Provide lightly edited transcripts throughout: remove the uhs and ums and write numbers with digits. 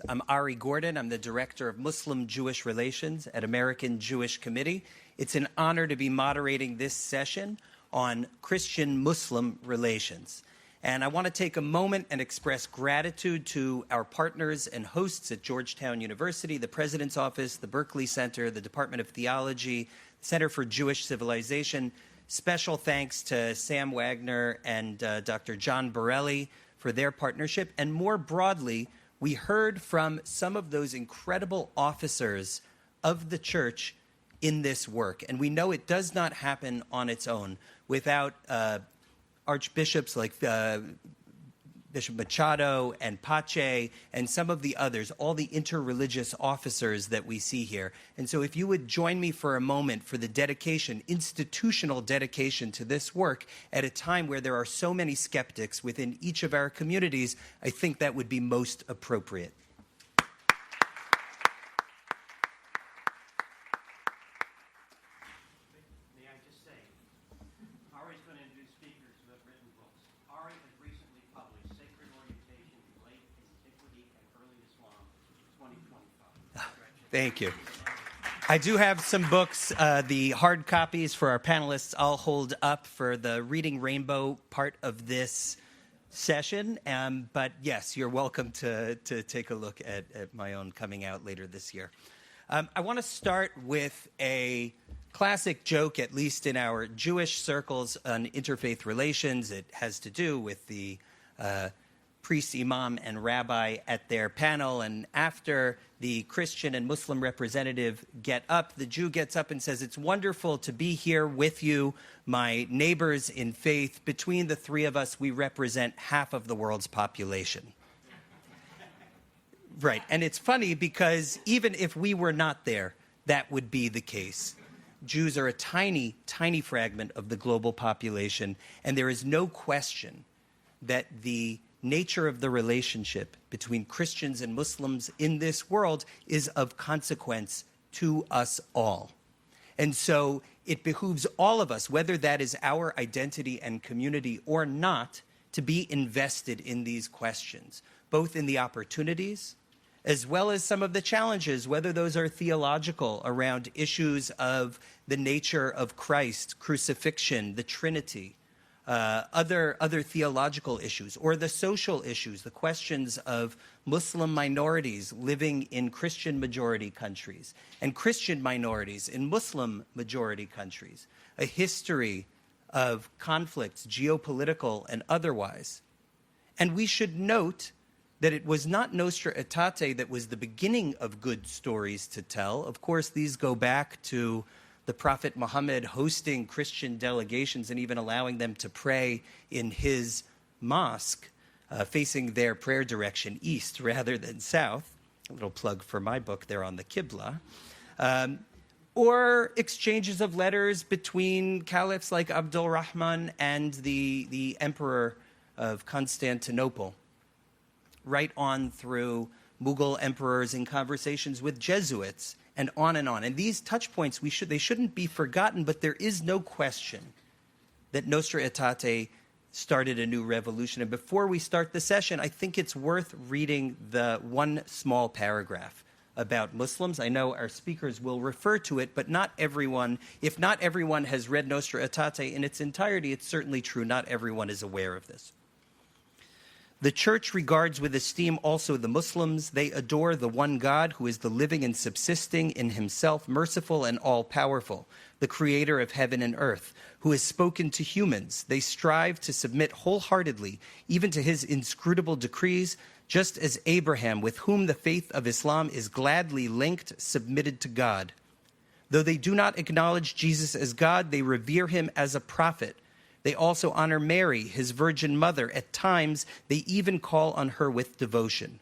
I'm Ari Gordon. I'm the Director of Muslim-Jewish Relations at American Jewish Committee. It's an honor to be moderating this session on Christian-Muslim relations. And I want to take a moment and express gratitude to our partners and hosts at Georgetown University, the President's Office, the Berkeley Center, the Department of Theology, Center for Jewish Civilization. Special thanks to Sam Wagner and Dr. John Borelli for their partnership. And more broadly, we heard from some of those incredible officers of the church in this work. And we know it does not happen on its own without archbishops like Bishop Machado and Pache and some of the others, all the interreligious officers that we see here. And so if you would join me for a moment for the dedication, institutional dedication to this work at a time where there are so many skeptics within each of our communities, I think that would be most appropriate. Thank you. I do have some books, the hard copies for our panelists I'll hold up for the Reading Rainbow part of this session. But yes, you're welcome to take a look at my own coming out later this year. I want to start with a classic joke, at least in our Jewish circles, on interfaith relations. It has to do with the priest, imam, and rabbi at their panel, and after the Christian and Muslim representative get up, the Jew gets up and says, "It's wonderful to be here with you, my neighbors in faith. Between the three of us, we represent half of the world's population." Right, and it's funny because even if we were not there, that would be the case. Jews are a tiny, tiny fragment of the global population, and there is no question that the nature of the relationship between Christians and Muslims in this world is of consequence to us all. And so it behooves all of us, whether that is our identity and community or not, to be invested in these questions, both in the opportunities as well as some of the challenges, whether those are theological around issues of the nature of Christ, crucifixion, the Trinity, other theological issues, or the social issues, the questions of Muslim minorities living in Christian-majority countries and Christian minorities in Muslim-majority countries, a history of conflicts, geopolitical and otherwise. And we should note that it was not Nostra Aetate that was the beginning of good stories to tell. Of course, these go back to the Prophet Muhammad hosting Christian delegations and even allowing them to pray in his mosque, facing their prayer direction east rather than south. A little plug for my book there on the Qibla. Or exchanges of letters between caliphs like Abdul Rahman and the emperor of Constantinople, right on through Mughal emperors in conversations with Jesuits, and on and on. And these touch points, they shouldn't be forgotten, but there is no question that Nostra Aetate started a new revolution. And before we start the session, I think it's worth reading the one small paragraph about Muslims. I know our speakers will refer to it, but not everyone, if not everyone has read Nostra Aetate in its entirety, it's certainly true not everyone is aware of this. The church regards with esteem also the Muslims. They adore the one God who is the living and subsisting in himself, merciful and all-powerful, the creator of heaven and earth, who has spoken to humans. They strive to submit wholeheartedly, even to his inscrutable decrees, just as Abraham, with whom the faith of Islam is gladly linked, submitted to God. Though they do not acknowledge Jesus as God, they revere him as a prophet. They also honor Mary, his virgin mother. At times, they even call on her with devotion.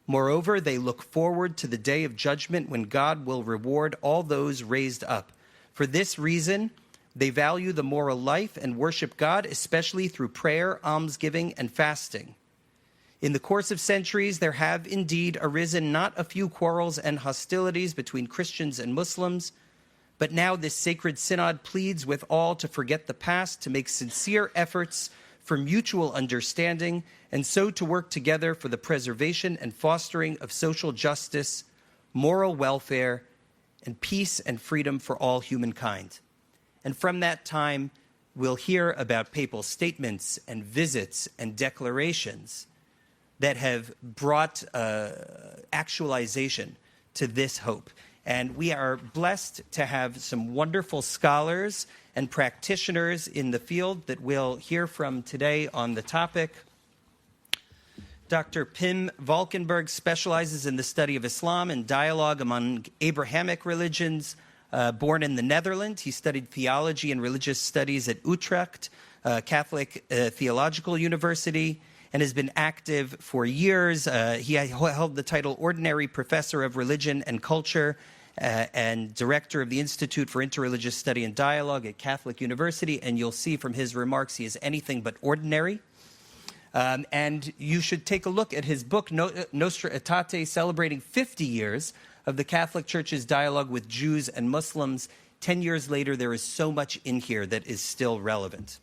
Moreover, they look forward to the day of judgment when God will reward all those raised up. For this reason, they value the moral life and worship God, especially through prayer, almsgiving, and fasting. In the course of centuries, there have indeed arisen not a few quarrels and hostilities between Christians and Muslims, but now this sacred synod pleads with all to forget the past, to make sincere efforts for mutual understanding, and so to work together for the preservation and fostering of social justice, moral welfare, and peace and freedom for all humankind. And from that time, we'll hear about papal statements and visits and declarations that have brought actualization to this hope. And we are blessed to have some wonderful scholars and practitioners in the field that we'll hear from today on the topic. Dr. Pim Valkenburg specializes in the study of Islam and dialogue among Abrahamic religions. Born in the Netherlands, he studied theology and religious studies at Utrecht Catholic Theological University, and has been active for years. He held the title Ordinary Professor of Religion and Culture and Director of the Institute for Interreligious Study and Dialogue at Catholic University, and you'll see from his remarks he is anything but ordinary. And you should take a look at his book, Nostra Aetate, celebrating 50 years of the Catholic Church's dialogue with Jews and Muslims. 10 years later, there is so much in here that is still relevant.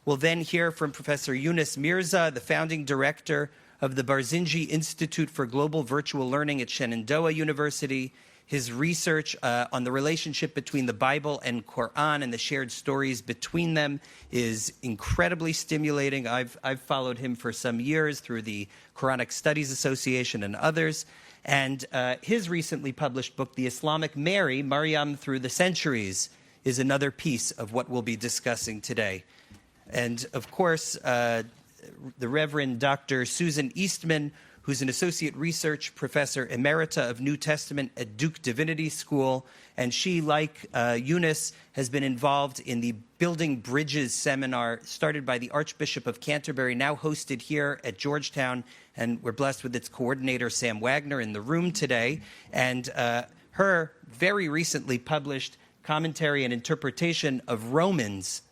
We'll then hear from Professor Yunus Mirza, the founding director of the Barzinji Institute for Global Virtual Learning at Shenandoah University. His research on the relationship between the Bible and Quran and the shared stories between them is incredibly stimulating. I've followed him for some years through the Quranic Studies Association and others. And his recently published book, The Islamic Mary, Maryam Through the Centuries, is another piece of what we'll be discussing today. And of course, the Reverend Dr. Susan Eastman, who's an associate research professor emerita of New Testament at Duke Divinity School. And she, like Eunice, has been involved in the Building Bridges seminar started by the Archbishop of Canterbury, now hosted here at Georgetown. And we're blessed with its coordinator, Sam Wagner, in the room today. And her very recently published commentary and interpretation of Romans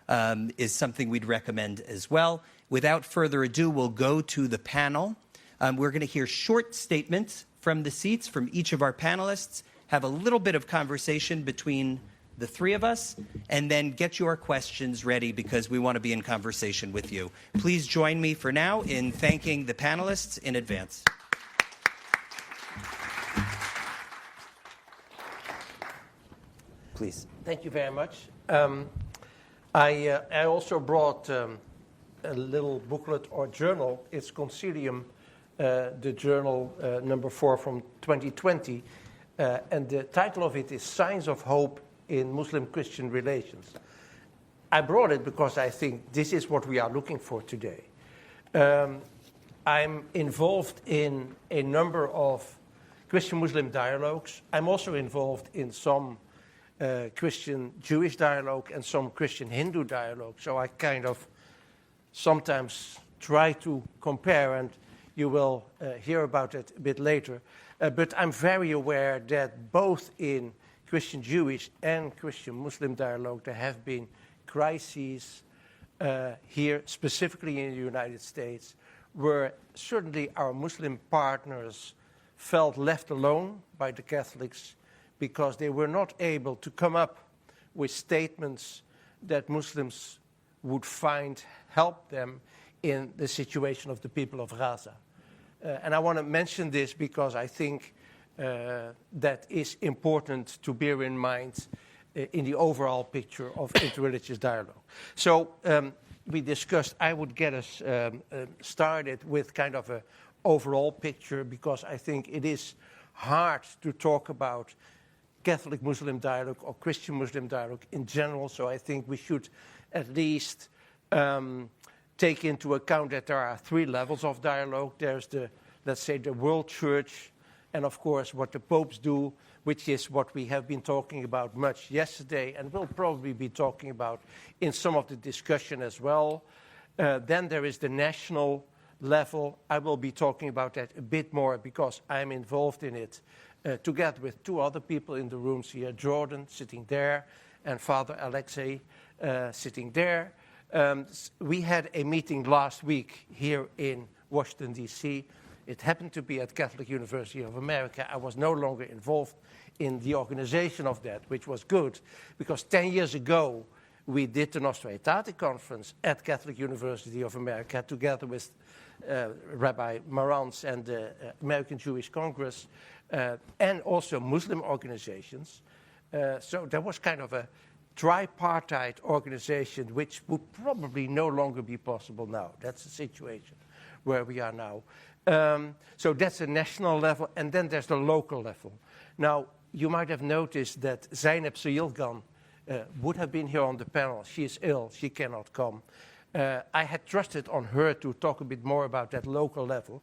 is something we'd recommend as well. Without further ado, we'll go to the panel. We're going to hear short statements from the seats from each of our panelists, have a little bit of conversation between the three of us, and then get your questions ready because we want to be in conversation with you. Please join me for now in thanking the panelists in advance. Please. Thank you very much. I also brought a little booklet or journal. It's Concilium, the journal number 4 from 2020. And the title of it is Signs of Hope in Muslim-Christian Relations. I brought it because I think this is what we are looking for today. I'm involved in a number of Christian-Muslim dialogues. I'm also involved in some Christian-Jewish dialogue and some Christian-Hindu dialogue. So I kind of sometimes try to compare, and you will hear about it a bit later. But I'm very aware that both in Christian-Jewish and Christian-Muslim dialogue, there have been crises here, specifically in the United States, where certainly our Muslim partners felt left alone by the Catholics because they were not able to come up with statements that Muslims would find help them in the situation of the people of Gaza. And I want to mention this because I think that is important to bear in mind in the overall picture of interreligious dialogue. So we discussed, I would get us started with kind of an overall picture because I think it is hard to talk about Catholic-Muslim dialogue or Christian-Muslim dialogue in general. So I think we should at least take into account that there are 3 levels of dialogue. There's the, let's say, the world church, and of course what the popes do, which is what we have been talking about much yesterday, and will probably be talking about in some of the discussion as well. Then there is the national level. I will be talking about that a bit more because I'm involved in it together with 2 other people in the rooms here, Jordan sitting there, and Father Alexei sitting there. We had a meeting last week here in Washington, D.C. It happened to be at Catholic University of America. I was no longer involved in the organization of that, which was good, because 10 years ago, we did the Nostra Aetate conference at Catholic University of America together with Rabbi Marantz and the American Jewish Congress and also Muslim organizations. So there was kind of a tripartite organization which would probably no longer be possible now. That's the situation where we are now. So that's the national level, and then there's the local level. Now, you might have noticed that Zainab Sayilgan would have been here on the panel. She is ill, she cannot come. I had trusted on her to talk a bit more about that local level.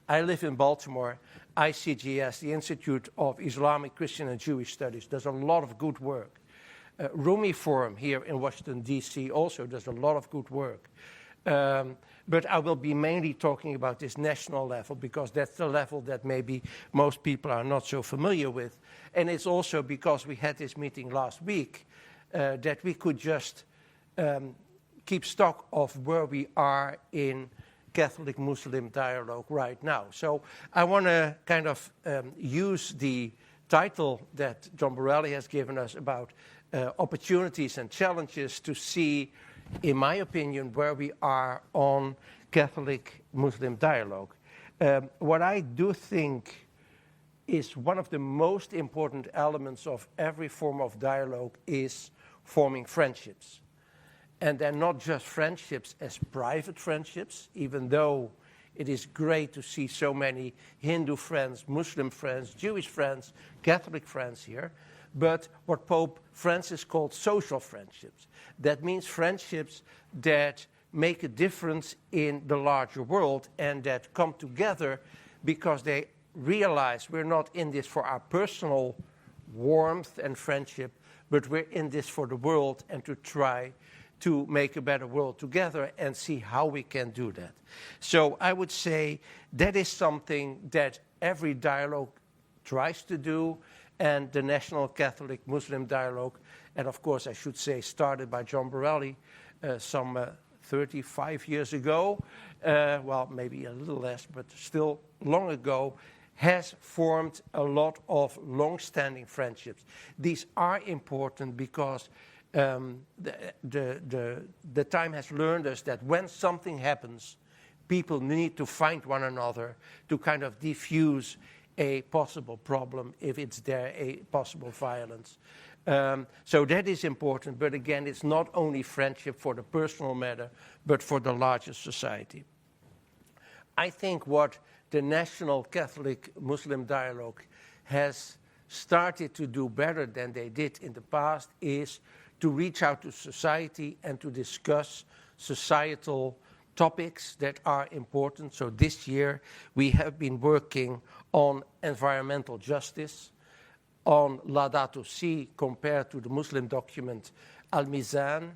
I live in Baltimore. ICGS, the Institute of Islamic, Christian, and Jewish Studies, does a lot of good work. Rumi Forum here in Washington, D.C. also does a lot of good work. But I will be mainly talking about this national level because that's the level that maybe most people are not so familiar with. And it's also because we had this meeting last week that we could just keep stock of where we are in Catholic-Muslim dialogue right now. So I want to kind of use the title that John Borelli has given us about opportunities and challenges to see, in my opinion, where we are on Catholic-Muslim dialogue. What I do think is one of the most important elements of every form of dialogue is forming friendships. And they're not just friendships as private friendships, even though it is great to see so many Hindu friends, Muslim friends, Jewish friends, Catholic friends here, but what Pope Francis called social friendships. That means friendships that make a difference in the larger world and that come together because they realize we're not in this for our personal warmth and friendship, but we're in this for the world and to try to make a better world together and see how we can do that. So I would say that is something that every dialogue tries to do, and the National Catholic Muslim Dialogue, and of course I should say started by John Borelli some 35 years ago, well maybe a little less, but still long ago, has formed a lot of long-standing friendships. These are important because the time has learned us that when something happens, people need to find one another to kind of diffuse a possible problem, if it's there, a possible violence. So that is important, but again, it's not only friendship for the personal matter, but for the larger society. I think what the National Catholic Muslim Dialogue has started to do better than they did in the past is to reach out to society and to discuss societal topics that are important. So this year we have been working on environmental justice, on Laudato Si compared to the Muslim document Al-Mizan,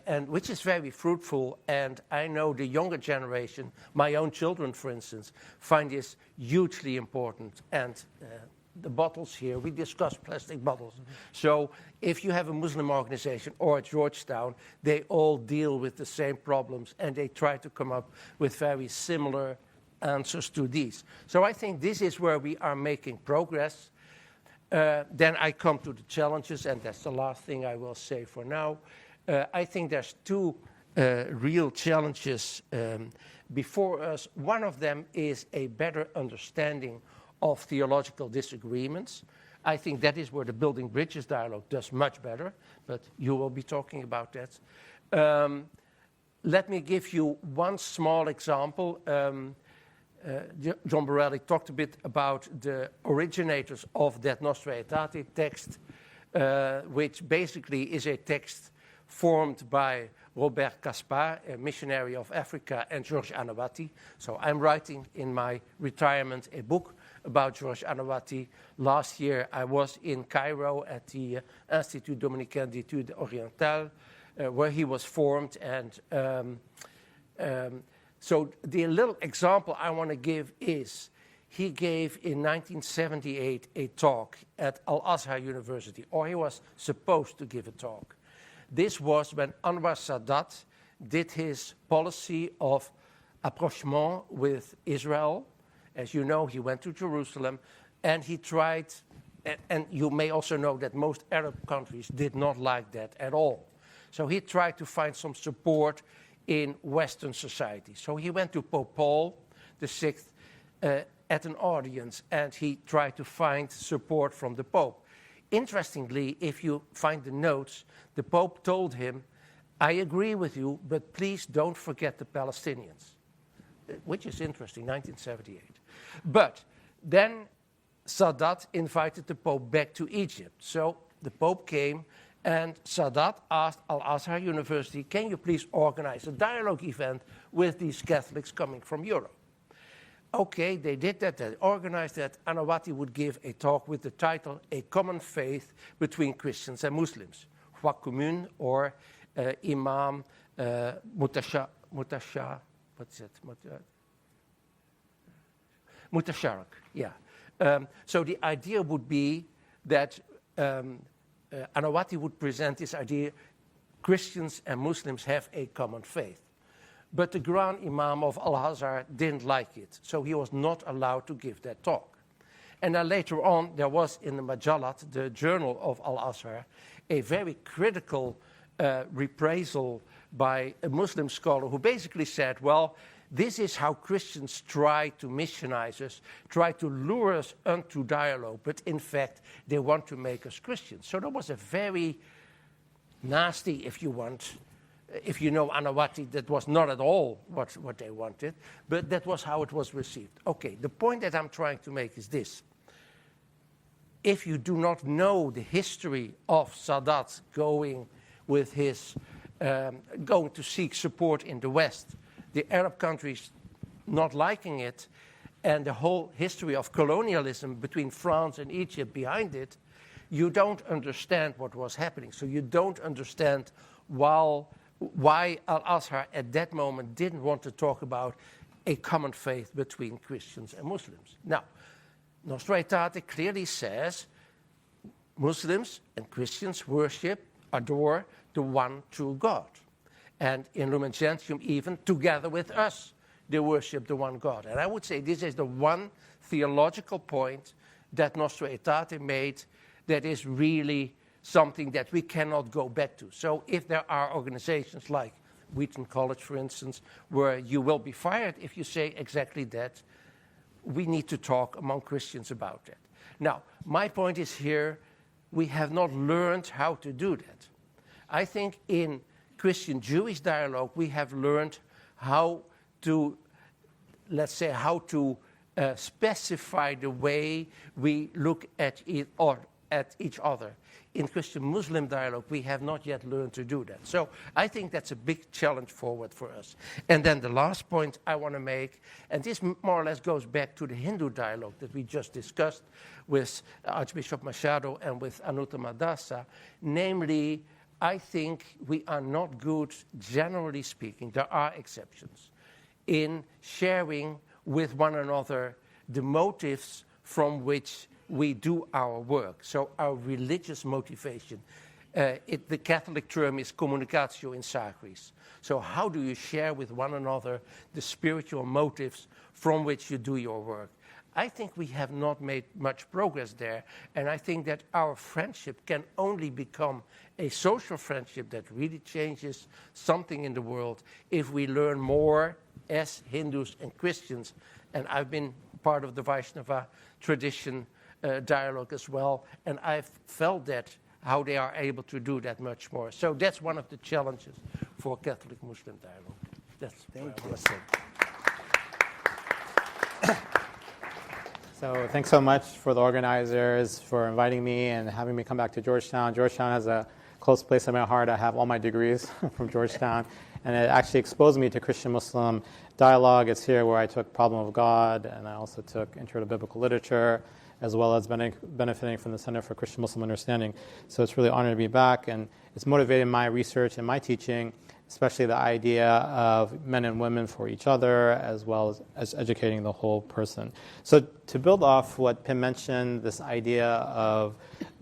and which is very fruitful. And I know the younger generation, my own children, for instance, find this hugely important. And the bottles here, we discussed plastic bottles. Mm-hmm. So if you have a Muslim organization or at Georgetown, they all deal with the same problems and they try to come up with very similar answers to these. So I think this is where we are making progress. Then I come to the challenges, and that's the last thing I will say for now. I think there's two real challenges before us. One of them is a better understanding of theological disagreements. I think that is where the Building Bridges dialogue does much better, but you will be talking about that. Let me give you one small example. John Borelli talked a bit about the originators of that Nostra Aetate text, which basically is a text formed by Robert Caspar, a missionary of Africa, and George Anawati. So I'm writing in my retirement a book about George Anawati. Last year I was in Cairo at the Institut Dominicain d'Études Orientales, where he was formed. And so the little example I want to give is he gave in 1978 a talk at Al-Azhar University, or he was supposed to give a talk. This was when Anwar Sadat did his policy of rapprochement with Israel. As you know, he went to Jerusalem, and he tried, and you may also know that most Arab countries did not like that at all. So he tried to find some support in Western society. So he went to Pope Paul VI at an audience, and he tried to find support from the Pope. Interestingly, if you find the notes, the Pope told him, I agree with you, but please don't forget the Palestinians, which is interesting, 1978. But then Sadat invited the Pope back to Egypt. So the Pope came, and Sadat asked Al-Azhar University, can you please organize a dialogue event with these Catholics coming from Europe? Okay, they did that, they organized that. Anawati would give a talk with the title, A Common Faith Between Christians and Muslims. Foi commune, or Imam Mutasharak, what's it? Mutasharak, yeah. So the idea would be that Anawati would present this idea, Christians and Muslims have a common faith. But the Grand Imam of Al-Azhar didn't like it, so he was not allowed to give that talk. And then later on, there was in the Majalat, the journal of Al-Azhar, a very critical reprisal by a Muslim scholar who basically said, well, this is how Christians try to missionize us, try to lure us into dialogue, but in fact, they want to make us Christians. So that was a very nasty, if you want, if you know Anawati, that was not at all what they wanted, but that was how it was received. Okay, the point that I'm trying to make is this. If you do not know the history of Sadat going with his, going to seek support in the West, the Arab countries not liking it, and the whole history of colonialism between France and Egypt behind it, you don't understand what was happening. So you don't understand why Al-Azhar at that moment didn't want to talk about a common faith between Christians and Muslims. Now, Nostra Aetate clearly says Muslims and Christians worship, adore the one true God. And in Lumen Gentium, even together with us, they worship the one God. And I would say this is the one theological point that Nostra Aetate made that is really something that we cannot go back to. So if there are organizations like Wheaton College, for instance, where you will be fired if you say exactly that, we need to talk among Christians about that. Now, my point is here, we have not learned how to do that. I think in Christian-Jewish dialogue, we have learned how to, let's say, how to specify the way we look at it or at each other. In Christian-Muslim dialogue, we have not yet learned to do that. So I think that's a big challenge forward for us. And then the last point I want to make, and this more or less goes back to the Hindu dialogue that we just discussed with Archbishop Machado and with Anuttama Dasa, namely, I think we are not good, generally speaking, there are exceptions, in sharing with one another the motives from which we do our work. So our religious motivation, the Catholic term is communicatio in sacris. So how do you share with one another the spiritual motives from which you do your work? I think we have not made much progress there, and I think that our friendship can only become a social friendship that really changes something in the world if we learn more as Hindus and Christians. And I've been part of the Vaishnava tradition dialogue as well, and I've felt that, how they are able to do that much more. So that's one of the challenges for Catholic-Muslim dialogue. That's what I want to say. So thanks so much for the organizers for inviting me and having me come back to Georgetown. Georgetown has a close place in my heart. I have all my degrees from Georgetown, and it actually exposed me to Christian-Muslim dialogue. It's here where I took Problem of God, and I also took Intro to Biblical Literature, as well as benefiting from the Center for Christian-Muslim Understanding. So it's really an honor to be back, and it's motivated my research and my teaching, especially the idea of men and women for each other, as well as educating the whole person. So to build off what Pim mentioned, this idea of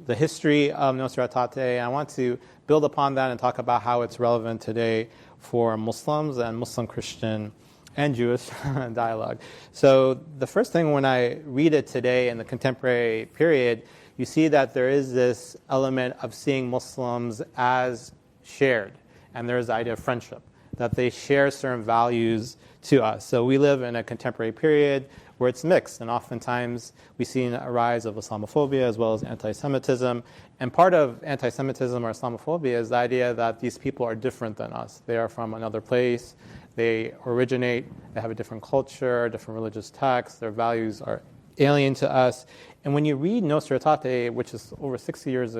the history of Nostra Aetate, I want to build upon that and talk about how it's relevant today for Muslims and Muslim Christian and Jewish dialogue. So the first thing when I read it today in the contemporary period, you see that there is this element of seeing Muslims as shared. and there's the idea of friendship, that they share certain values to us. So we live in a contemporary period where it's mixed, and oftentimes we see a rise of Islamophobia as well as anti-Semitism. And part of anti-Semitism or Islamophobia is the idea that these people are different than us. They are from another place. They originate, they have a different culture, different religious texts. Their values are alien to us. And when you read Nostra Aetate, which is over 60 years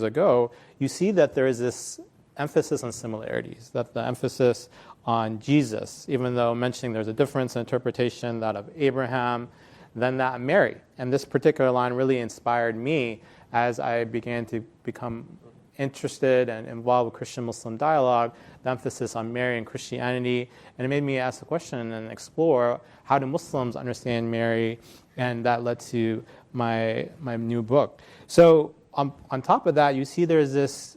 ago, you see that there is this emphasis on similarities, that the emphasis on Jesus, even though mentioning there's a difference in interpretation, that of Abraham, than that of Mary. And this particular line really inspired me as I began to become interested and involved with Christian-Muslim dialogue, the emphasis on Mary and Christianity. And it made me ask the question and explore, how do Muslims understand Mary? And that led to my new book. So on top of that, you see there's this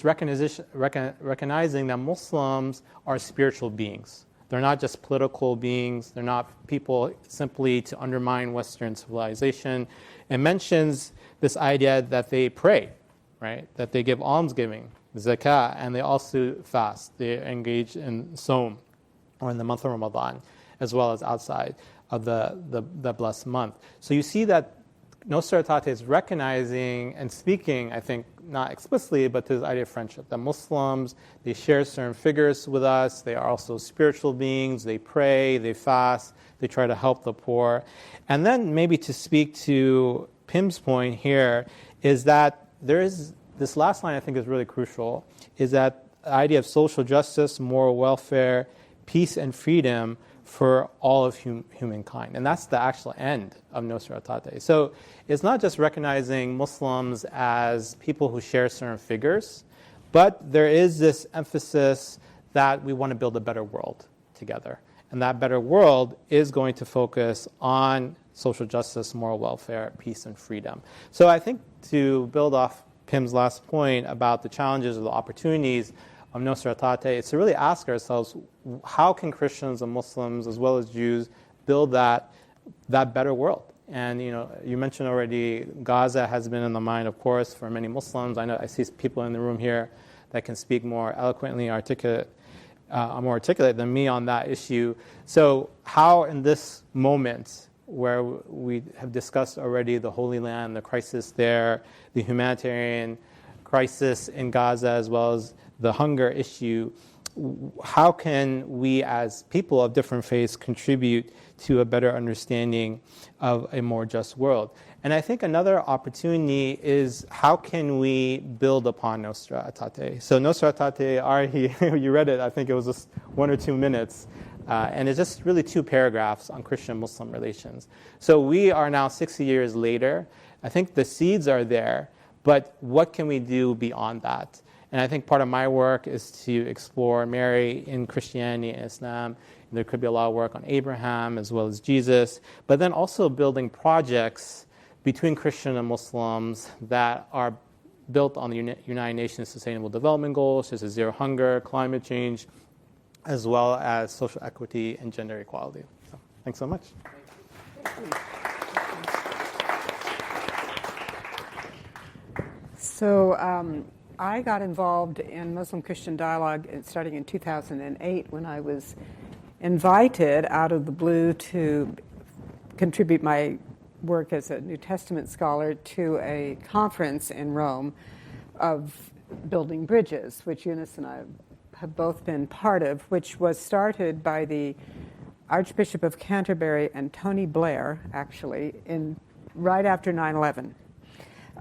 recognizing that Muslims are spiritual beings. They're not just political beings. They're not people simply to undermine Western civilization. It mentions this idea that they pray, right? That they give almsgiving, zakah, and they also fast. They engage in Sawm, or in the month of Ramadan, as well as outside of the blessed month. So you see that Nostra Aetate is recognizing and speaking, I think, not explicitly, but to this idea of friendship. That Muslims, they share certain figures with us. They are also spiritual beings. They pray, they fast, they try to help the poor. And then maybe to speak to Pim's point here is that there is, this last line I think is really crucial, is that the idea of social justice, moral welfare, peace and freedom for all of humankind. And that's the actual end of Nostra Aetate. So it's not just recognizing Muslims as people who share certain figures, but there is this emphasis that we want to build a better world together. And that better world is going to focus on social justice, moral welfare, peace, and freedom. So I think to build off Pim's last point about the challenges or the opportunities of Nostra Aetate, it's to really ask ourselves, how can Christians and Muslims, as well as Jews, build that better world? And you mentioned already, Gaza has been in the mind, of course, for many Muslims. I know I see people in the room here that can speak more eloquently, more articulate than me on that issue. So how in this moment, where we have discussed already the Holy Land, the crisis there, the humanitarian crisis in Gaza, as well as the hunger issue, how can we as people of different faiths contribute to a better understanding of a more just world? And I think another opportunity is, how can we build upon Nostra Aetate? So Nostra Aetate, you read it, I think it was just 1 or 2 minutes. And it's just really 2 paragraphs on Christian-Muslim relations. So we are now 60 years later. I think the seeds are there, but what can we do beyond that? And I think part of my work is to explore Mary in Christianity and Islam. There could be a lot of work on Abraham as well as Jesus, but then also building projects between Christian and Muslims that are built on the United Nations Sustainable Development Goals, such as zero hunger, climate change, as well as social equity and gender equality. So, thanks so much. So I got involved in Muslim-Christian dialogue starting in 2008 when I was invited out of the blue to contribute my work as a New Testament scholar to a conference in Rome of building bridges, which Eunice and I have both been part of, which was started by the Archbishop of Canterbury and Tony Blair, actually, right after 9/11.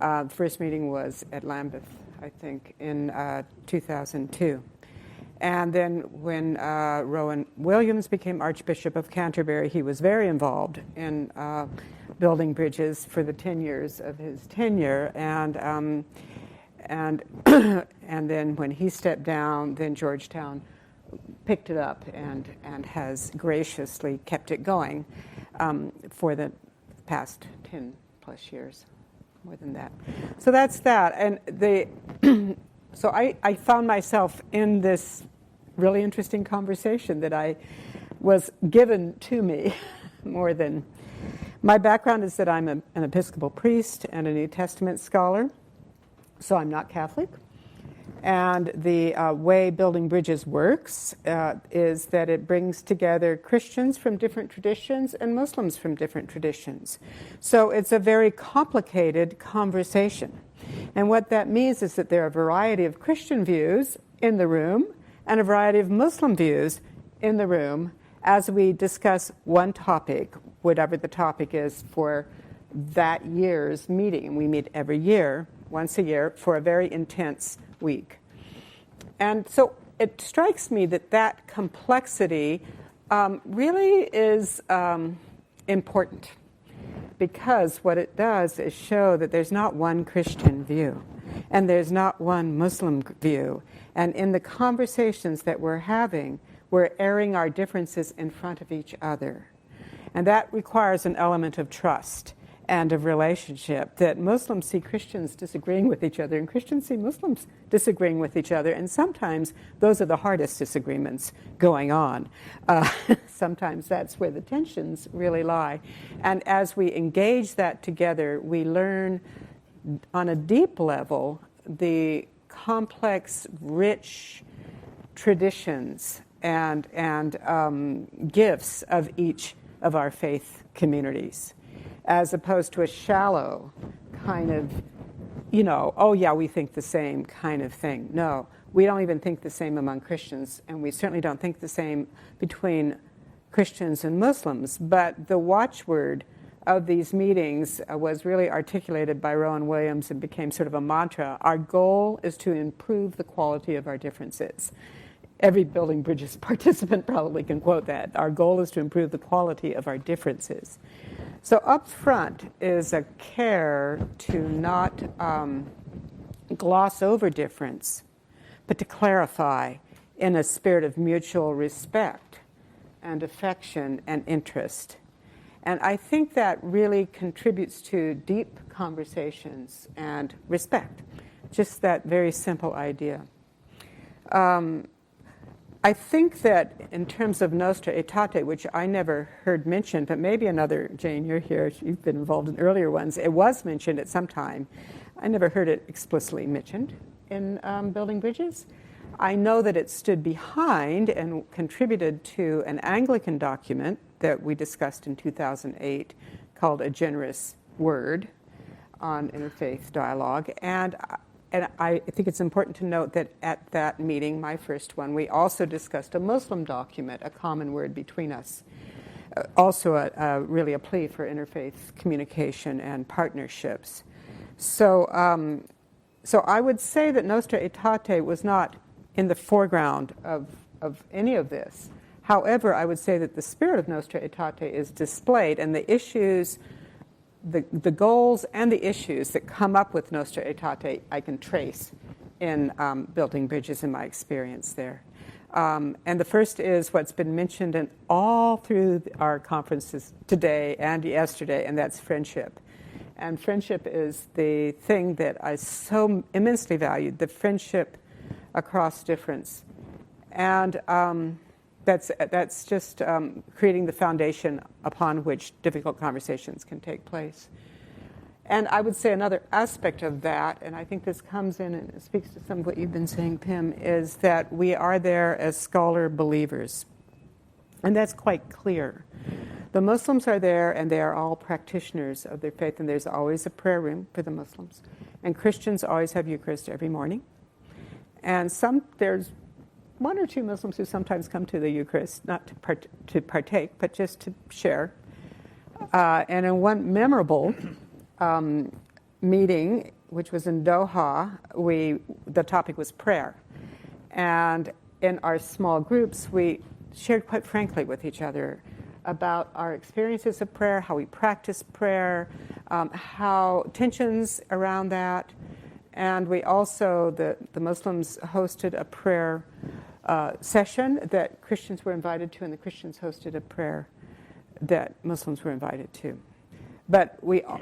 The first meeting was at Lambeth, I think, in 2002. And then when Rowan Williams became Archbishop of Canterbury, he was very involved in building bridges for the 10 years of his tenure. And then when he stepped down, then Georgetown picked it up and has graciously kept it going for the past 10 plus years, more than that. So that's that. And so I found myself in this really interesting conversation that was given to me more than... My background is that I'm an Episcopal priest and a New Testament scholar, so I'm not Catholic. And the way Building Bridges works is that it brings together Christians from different traditions and Muslims from different traditions. So it's a very complicated conversation. And what that means is that there are a variety of Christian views in the room and a variety of Muslim views in the room as we discuss one topic, whatever the topic is for that year's meeting. We meet every year, once a year, for a very intense week. And so it strikes me that that complexity really is important, because what it does is show that there's not one Christian view and there's not one Muslim view. And in the conversations that we're having, we're airing our differences in front of each other. And that requires an element of trust and of relationship, that Muslims see Christians disagreeing with each other and Christians see Muslims disagreeing with each other. And sometimes those are the hardest disagreements going on. Sometimes that's where the tensions really lie. And as we engage that together, we learn on a deep level the complex, rich traditions and gifts of each of our faith communities, as opposed to a shallow kind of, oh yeah, we think the same kind of thing. No, we don't even think the same among Christians, and we certainly don't think the same between Christians and Muslims. But the watchword of these meetings was really articulated by Rowan Williams and became sort of a mantra. Our goal is to improve the quality of our differences. Every Building Bridges participant probably can quote that. Our goal is to improve the quality of our differences. So up front is a care to not gloss over difference, but to clarify in a spirit of mutual respect and affection and interest. And I think that really contributes to deep conversations and respect, just that very simple idea. I think that in terms of Nostra Aetate, which I never heard mentioned, but maybe another, Jane, you're here, you've been involved in earlier ones, it was mentioned at some time. I never heard it explicitly mentioned in Building Bridges. I know that it stood behind and contributed to an Anglican document that we discussed in 2008 called A Generous Word on Interfaith Dialogue. And I think it's important to note that at that meeting, my first one, we also discussed a Muslim document, A Common Word Between Us, also really a plea for interfaith communication and partnerships. So I would say that Nostra Aetate was not in the foreground of any of this. However, I would say that the spirit of Nostra Aetate is displayed, and the issues, the goals and the issues that come up with Nostra Aetate, I can trace in Building Bridges in my experience there. And the first is what's been mentioned in all through our conferences today and yesterday, and that's friendship. And friendship is the thing that I so immensely valued, the friendship across difference. And that's just creating the foundation upon which difficult conversations can take place. And I would say another aspect of that, and I think this comes in and speaks to some of what you've been saying, Pim, is that we are there as scholar believers. And that's quite clear. The Muslims are there, and they are all practitioners of their faith, and there's always a prayer room for the Muslims. And Christians always have Eucharist every morning. And there's one or two Muslims who sometimes come to the Eucharist, not to partake, but just to share. And in one memorable meeting, which was in Doha, the topic was prayer. And in our small groups, we shared quite frankly with each other about our experiences of prayer, how we practice prayer, how tensions around that. And we also, the Muslims hosted a prayer session that Christians were invited to, and the Christians hosted a prayer that Muslims were invited to. But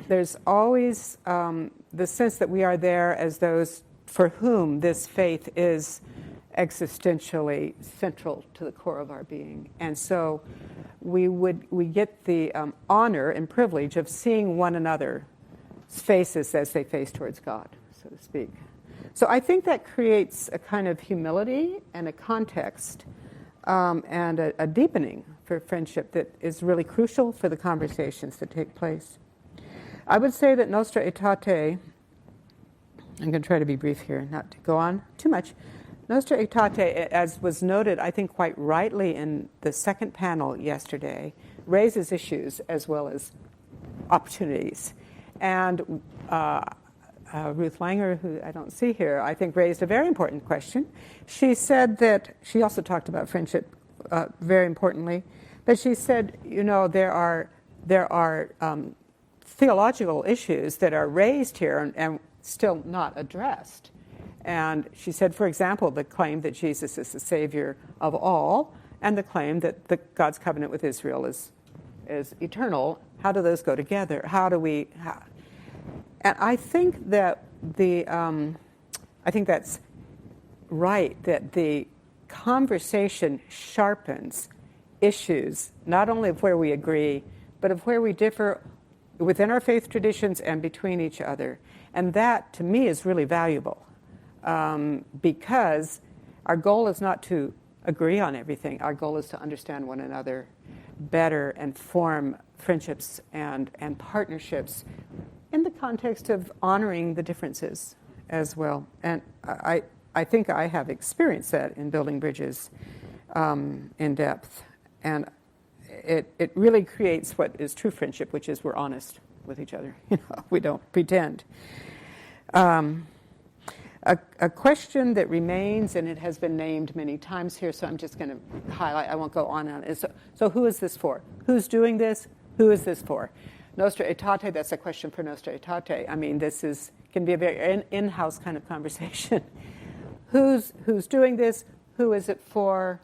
there's always the sense that we are there as those for whom this faith is existentially central to the core of our being. And so we get the honor and privilege of seeing one another's faces as they face towards God, so to speak. So I think that creates a kind of humility and a context and a deepening for friendship that is really crucial for the conversations that take place. I would say that Nostra Aetate, I'm going to try to be brief here, not to go on too much. Nostra Aetate, as was noted, I think quite rightly in the second panel yesterday, raises issues as well as opportunities. And Ruth Langer, who I don't see here, I think raised a very important question. She said that, she also talked about friendship very importantly, but she said, there are theological issues that are raised here and still not addressed. And she said, for example, the claim that Jesus is the Savior of all, and the claim that God's covenant with Israel is eternal. How do those go together? And I think that I think that's right, that the conversation sharpens issues, not only of where we agree, but of where we differ within our faith traditions and between each other. And that, to me, is really valuable, because our goal is not to agree on everything. Our goal is to understand one another better and form friendships and partnerships in the context of honoring the differences as well. And I think I have experienced that in building bridges in depth. And it really creates what is true friendship, which is we're honest with each other. We don't pretend. A question that remains, and it has been named many times here, so I'm just going to highlight, I won't go on it. So who is this for? Who's doing this? Who is this for? Nostra Aetate, that's a question for Nostra Aetate. I mean, this can be a very in-house kind of conversation. Who's doing this? Who is it for?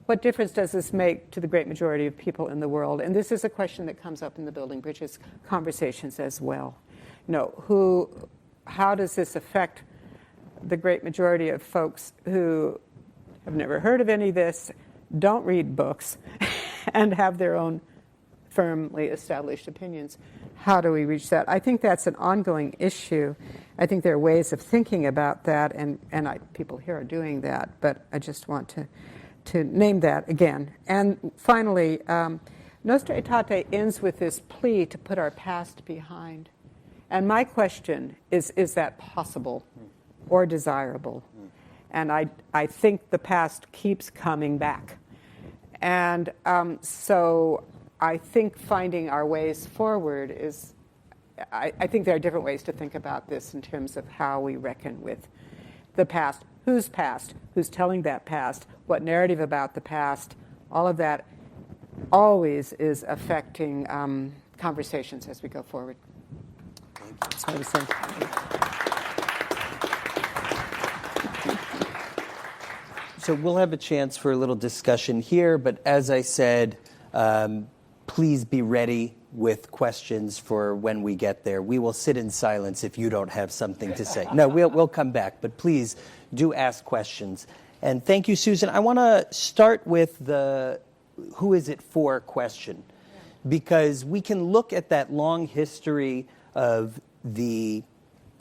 What difference does this make to the great majority of people in the world? And this is a question that comes up in the Building Bridges conversations as well. How does this affect the great majority of folks who have never heard of any of this, don't read books, and have their own firmly established opinions? How do we reach that? I think that's an ongoing issue. I think there are ways of thinking about that, and people here are doing that, but I just want to name that again. And finally, Nostra Aetate ends with this plea to put our past behind. And my question is that possible or desirable? And I think the past keeps coming back. And so I think finding our ways forward is, I think there are different ways to think about this in terms of how we reckon with the past. Who's past? Who's telling that past? What narrative about the past? All of that always is affecting conversations as we go forward. That's what I was saying. So we'll have a chance for a little discussion here, but as I said, please be ready with questions for when we get there. We will sit in silence if you don't have something to say. No, we'll come back, but please do ask questions. And thank you, Susan. I want to start with the who is it for question, because we can look at that long history of the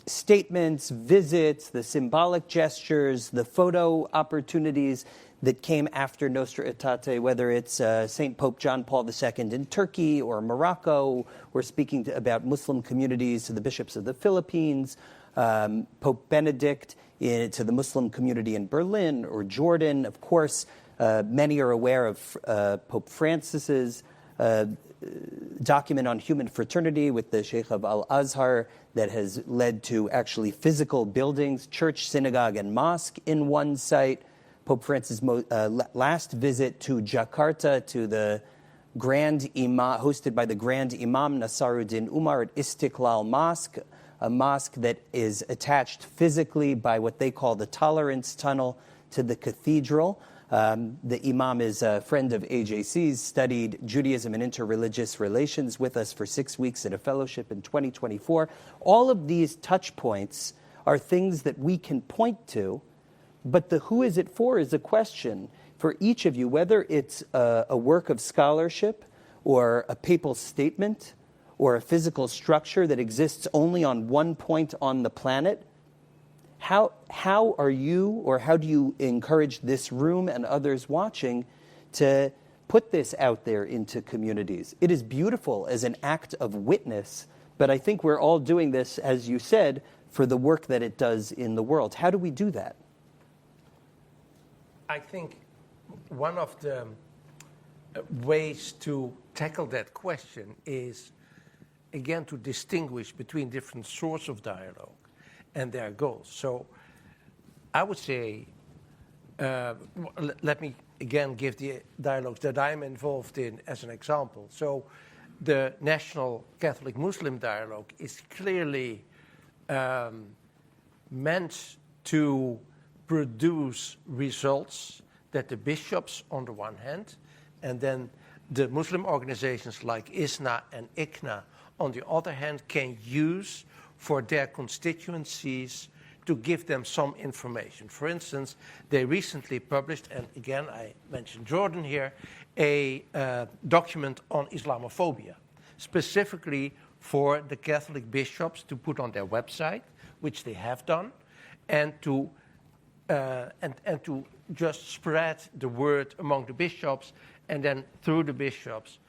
statements, visits, the symbolic gestures, the photo opportunities that came after Nostra Aetate, whether it's St. Pope John Paul II in Turkey or Morocco. We're speaking about Muslim communities to the bishops of the Philippines, Pope Benedict to the Muslim community in Berlin or Jordan. Of course, many are aware of Pope Francis's document on human fraternity with the Sheikh of Al-Azhar that has led to actually physical buildings, church, synagogue, and mosque in one site. Pope Francis' last visit to Jakarta to the Grand Imam, hosted by the Grand Imam Nasaruddin Umar at Istiqlal Mosque, a mosque that is attached physically by what they call the Tolerance Tunnel to the cathedral. The Imam is a friend of AJC's, studied Judaism and interreligious relations with us for 6 weeks at a fellowship in 2024. All of these touch points are things that we can point to, but the who is it for is a question for each of you, whether it's a work of scholarship or a papal statement or a physical structure that exists only on one point on the planet. how are you, or how do you encourage this room and others watching to put this out there into communities? It is beautiful as an act of witness, but I think we're all doing this, as you said, for the work that it does in the world. How do we do that? I think one of the ways to tackle that question is, again, to distinguish between different sorts of dialogue and their goals. So I would say, let me again give the dialogues that I'm involved in as an example. So the National Catholic Muslim Dialogue is clearly meant to produce results that the bishops on the one hand, and then the Muslim organizations like ISNA and ICNA on the other hand, can use for their constituencies to give them some information. For instance, they recently published, and again I mentioned Jordan here, a document on Islamophobia, specifically for the Catholic bishops to put on their website, which they have done, and to just spread the word among the bishops, and then through the bishops,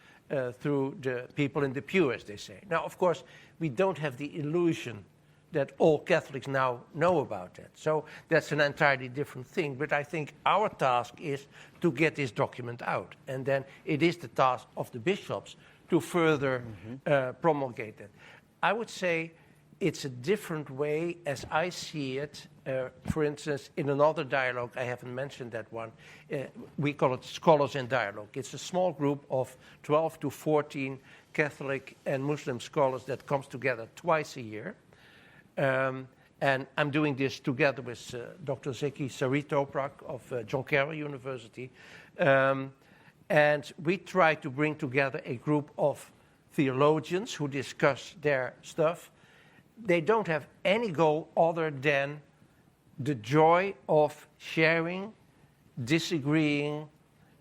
through the people in the pew, as they say. Now, of course, we don't have the illusion that all Catholics now know about that. So that's an entirely different thing. But I think our task is to get this document out. And then it is the task of the bishops to further promulgate it. I would say it's a different way as I see it. For instance, in another dialogue, I haven't mentioned that one, we call it Scholars in Dialogue. It's a small group of 12 to 14 Catholic and Muslim scholars that comes together twice a year. And I'm doing this together with Dr. Zeki Saritoprak of John Carroll University. And we try to bring together a group of theologians who discuss their stuff. They don't have any goal other than the joy of sharing, disagreeing,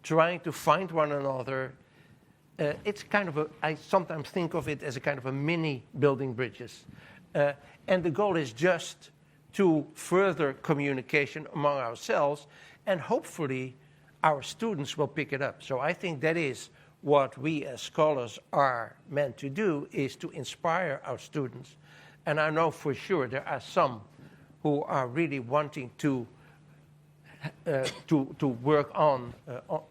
trying to find one another. It's kind of I sometimes think of it as a kind of a mini building bridges. And the goal is just to further communication among ourselves, and hopefully our students will pick it up. So I think that is what we as scholars are meant to do, is to inspire our students. And I know for sure there are some who are really wanting to work on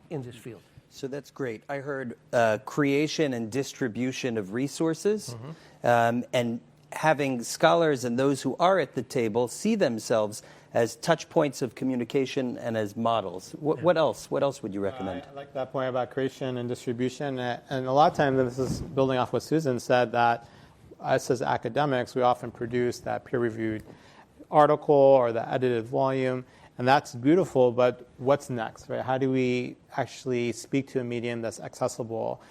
in this field. So that's great. I heard creation and distribution of resources, and having scholars and those who are at the table see themselves as touch points of communication and as models. What else? What else would you recommend? I like that point about creation and distribution. And a lot of times, and this is building off what Susan said, that us as academics, we often produce that peer-reviewed article or the edited volume, and that's beautiful, but what's next, right? How do we actually speak to a medium that's accessible?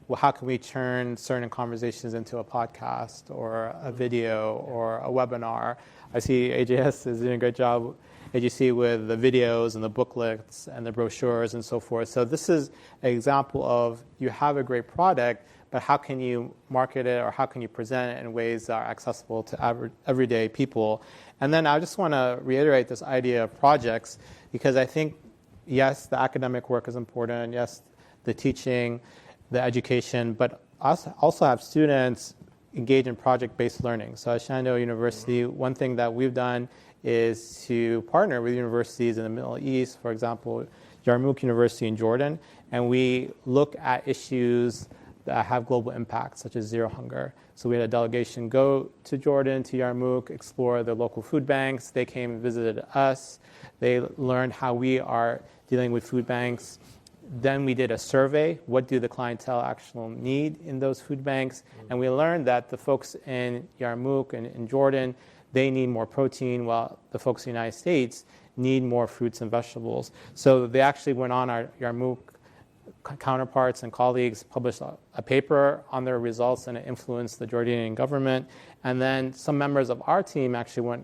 Well, how can we turn certain conversations into a podcast or a video or a webinar? I see AJS is doing a great job, AGC, with the videos and the booklets and the brochures and so forth. So this is an example of you have a great product, but how can you market it or how can you present it in ways that are accessible to everyday people? And then I just want to reiterate this idea of projects, because I think, yes, the academic work is important, yes, the teaching, the education, but also have students engage in project-based learning. So at Shenandoah University, one thing that we've done is to partner with universities in the Middle East, for example, Yarmouk University in Jordan, and we look at issues that have global impact, such as zero hunger. So we had a delegation go to Jordan, to Yarmouk, explore the local food banks. They came and visited us. They learned how we are dealing with food banks. Then we did a survey. What do the clientele actually need in those food banks? And we learned that the folks in Yarmouk and in Jordan, they need more protein, while the folks in the United States need more fruits and vegetables. So they actually went on, our Yarmouk counterparts and colleagues published a paper on their results, and it influenced the Jordanian government. And then some members of our team actually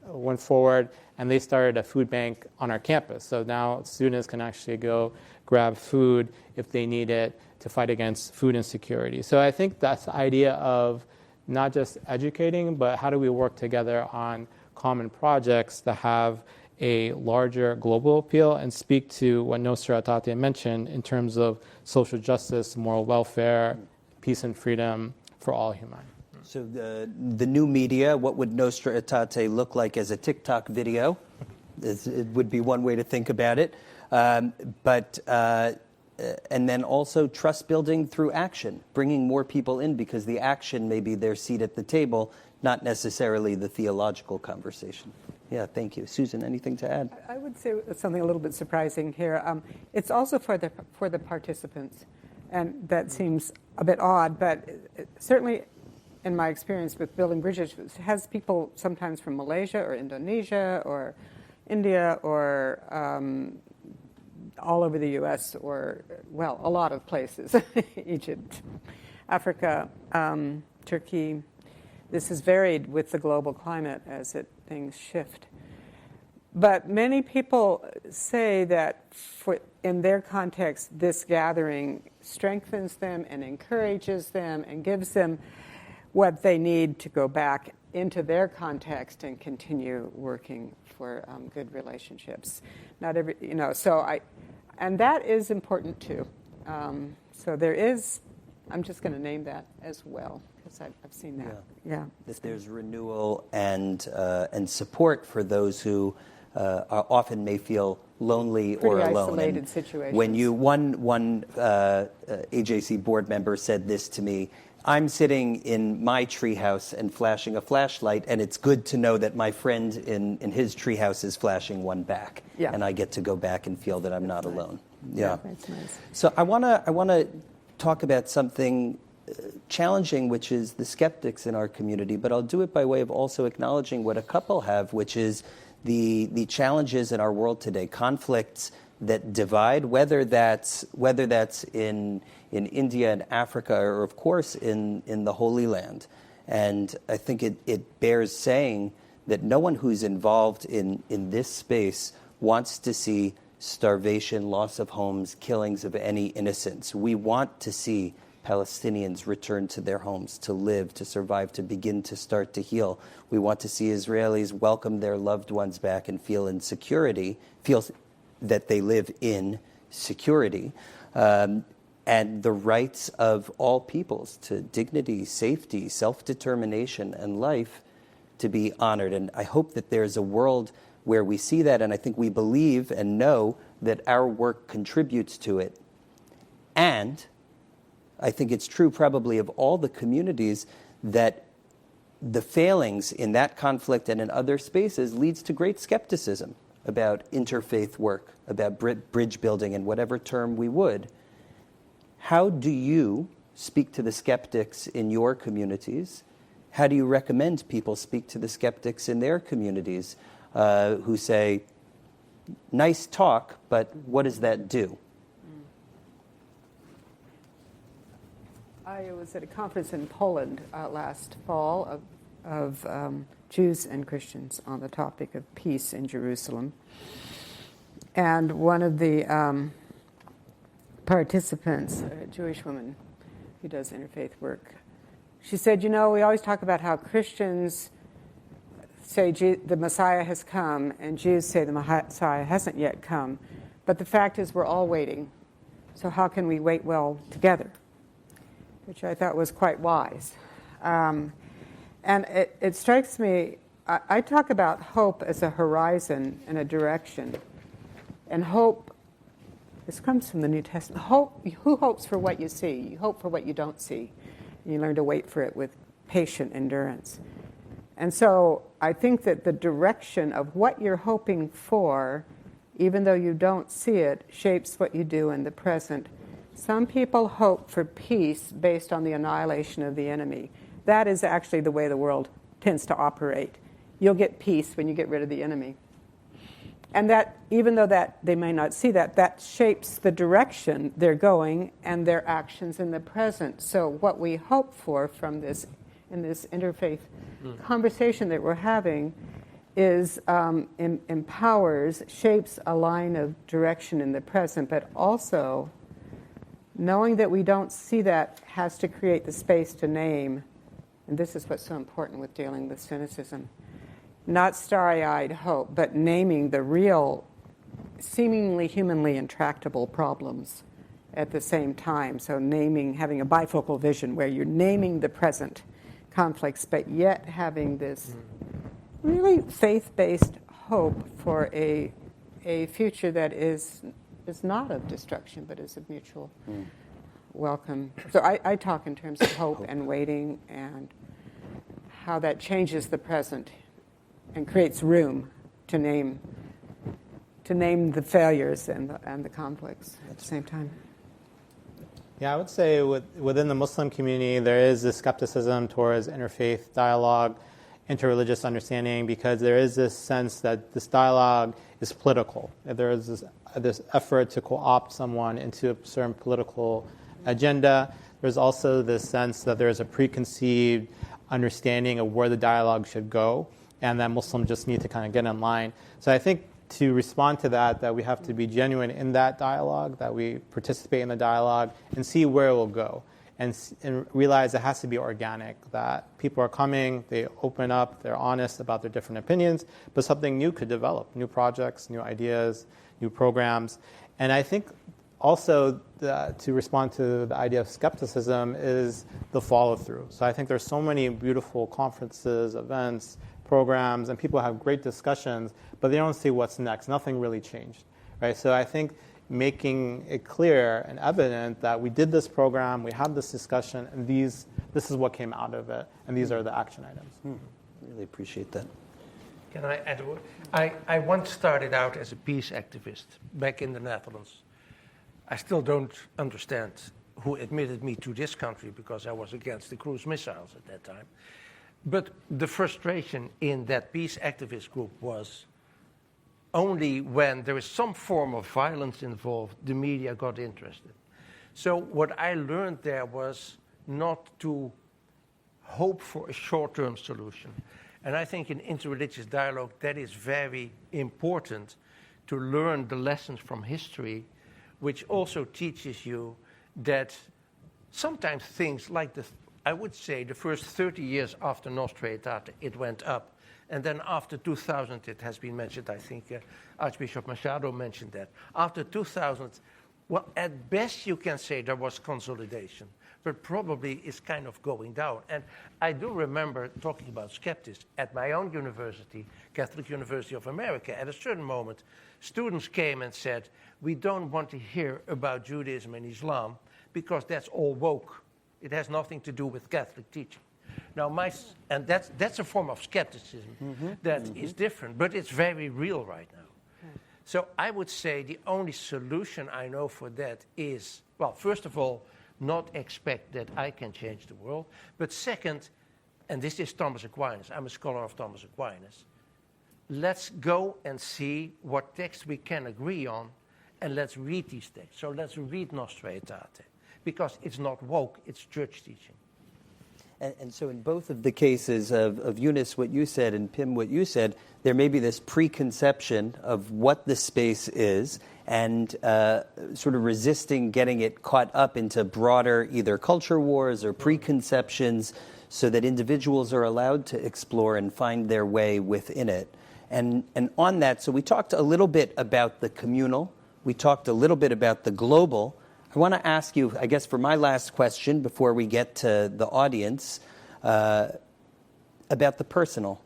went forward, and they started a food bank on our campus. So now students can actually go grab food if they need it to fight against food insecurity. So I think that's the idea of not just educating, but how do we work together on common projects that have a larger global appeal and speak to what Nostra Aetate mentioned in terms of social justice, moral welfare, peace and freedom for all humanity. So the new media, what would Nostra Aetate look like as a TikTok video? It would be one way to think about it. And then also trust building through action, bringing more people in because the action may be their seat at the table, not necessarily the theological conversation. Yeah, thank you. Susan, anything to add? I would say something a little bit surprising here. It's also for the participants, and that seems a bit odd, but certainly in my experience with building bridges, it has people sometimes from Malaysia or Indonesia or India or all over the U.S. or, well, a lot of places, Egypt, Africa, Turkey. This is varied with the global climate as things shift. But many people say that in their context, this gathering strengthens them and encourages them and gives them what they need to go back into their context and continue working for good relationships. Not every, and that is important too. So there is, I'm just going to name that as well because I've seen that. Yeah. That there's renewal and support for those who often may feel lonely Pretty or alone. Isolated and situations. when one AJC board member said this to me, I'm sitting in my treehouse and flashing a flashlight, and it's good to know that my friend in his treehouse is flashing one back, and I get to go back and feel that I'm not alone. Yeah, that's nice. So I want to talk about something challenging, which is the skeptics in our community, but I'll do it by way of also acknowledging what a couple have, which is the challenges in our world today, conflicts that divide, whether that's in India and Africa or, of course, in the Holy Land. And I think it bears saying that no one who's involved in this space wants to see starvation, loss of homes, killings of any innocents. We want to see Palestinians return to their homes, to live, to survive, to begin to start to heal. We want to see Israelis welcome their loved ones back and feel that they live in security. And the rights of all peoples to dignity, safety, self-determination, and life to be honored. And I hope that there's a world where we see that, and I think we believe and know that our work contributes to it. And I think it's true probably of all the communities that the failings in that conflict and in other spaces leads to great skepticism about interfaith work, about bridge building in whatever term we would. How do you speak to the skeptics in your communities? How do you recommend people speak to the skeptics in their communities who say, nice talk, but what does that do? I was at a conference in Poland last fall of Jews and Christians on the topic of peace in Jerusalem. And one of the participants, a Jewish woman who does interfaith work, she said, we always talk about how Christians say the Messiah has come and Jews say the Messiah hasn't yet come. But the fact is we're all waiting. So how can we wait well together? Which I thought was quite wise. And it strikes me, I talk about hope as a horizon and a direction. And hope, this comes from the New Testament. Hope, who hopes for what you see? You hope for what you don't see. You learn to wait for it with patient endurance. And so I think that the direction of what you're hoping for, even though you don't see it, shapes what you do in the present. Some people hope for peace based on the annihilation of the enemy. That is actually the way the world tends to operate. You'll get peace when you get rid of the enemy. And that, even though that they may not see that, that shapes the direction they're going and their actions in the present. So what we hope for from this, in this interfaith conversation that we're having, is empowers, shapes a line of direction in the present, but also knowing that we don't see that has to create the space to name, and this is what's so important with dealing with cynicism, not starry-eyed hope, but naming the real, seemingly humanly intractable problems at the same time. So having a bifocal vision where you're naming the present conflicts, but yet having this really faith-based hope for a future that is not of destruction, but is of mutual welcome. So I talk in terms of hope and waiting and how that changes the present and creates room to name the failures and the conflicts at the same time. Yeah, I would say within the Muslim community, there is this skepticism towards interfaith dialogue, interreligious understanding, because there is this sense that this dialogue is political. There is this effort to co-opt someone into a certain political agenda. There's also this sense that there is a preconceived understanding of where the dialogue should go, and that Muslims just need to kind of get in line. So I think to respond to that we have to be genuine in that dialogue, that we participate in the dialogue and see where it will go, and realize it has to be organic, that people are coming, they open up, they're honest about their different opinions, but something new could develop, new projects, new ideas, new programs. And I think also to respond to the idea of skepticism is the follow-through. So I think there's so many beautiful conferences, events, programs, and people have great discussions, but they don't see what's next. Nothing really changed, right? So I think making it clear and evident that we did this program, we had this discussion, and this is what came out of it, and these are the action items. Really appreciate that. Can I add a word? I once started out as a peace activist back in the Netherlands. I still don't understand who admitted me to this country, because I was against the cruise missiles at that time. But the frustration in that peace activist group was only when there is some form of violence involved, the media got interested. So what I learned there was not to hope for a short-term solution. And I think in interreligious dialogue, that is very important, to learn the lessons from history, which also teaches you that sometimes things like I would say the first 30 years after Nostra Aetate, it went up. And then after 2000, it has been mentioned, I think Archbishop Machado mentioned that. After 2000, well, at best you can say there was consolidation, but probably it's kind of going down. And I do remember talking about skeptics at my own university, Catholic University of America. At a certain moment, students came and said, we don't want to hear about Judaism and Islam because that's all woke. It has nothing to do with Catholic teaching. Now, and that's a form of skepticism that is different, but it's very real right now. So I would say the only solution I know for that is, well, first of all, not expect that I can change the world. But second, and this is Thomas Aquinas, I'm a scholar of Thomas Aquinas, let's go and see what texts we can agree on, and let's read these texts. So let's read Nostra Aetate, because it's not woke, it's church teaching. And so in both of the cases of Eunice, what you said, and Pim, what you said, there may be this preconception of what the space is, and sort of resisting getting it caught up into broader either culture wars or preconceptions, so that individuals are allowed to explore and find their way within it. And on that, so we talked a little bit about the communal, we talked a little bit about the global. I want to ask you, I guess for my last question before we get to the audience, about the personal.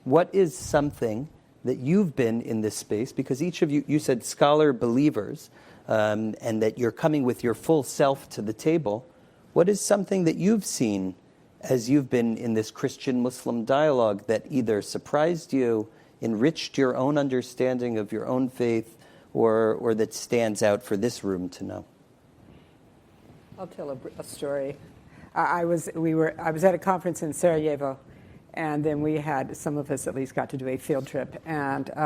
What is something that you've been in this space, because each of you said scholar believers, and that you're coming with your full self to the table. What is something that you've seen as you've been in this Christian-Muslim dialogue that either surprised you, enriched your own understanding of your own faith, or that stands out for this room to know? I'll tell a story. I was at a conference in Sarajevo, and then we had, some of us at least, got to do a field trip, and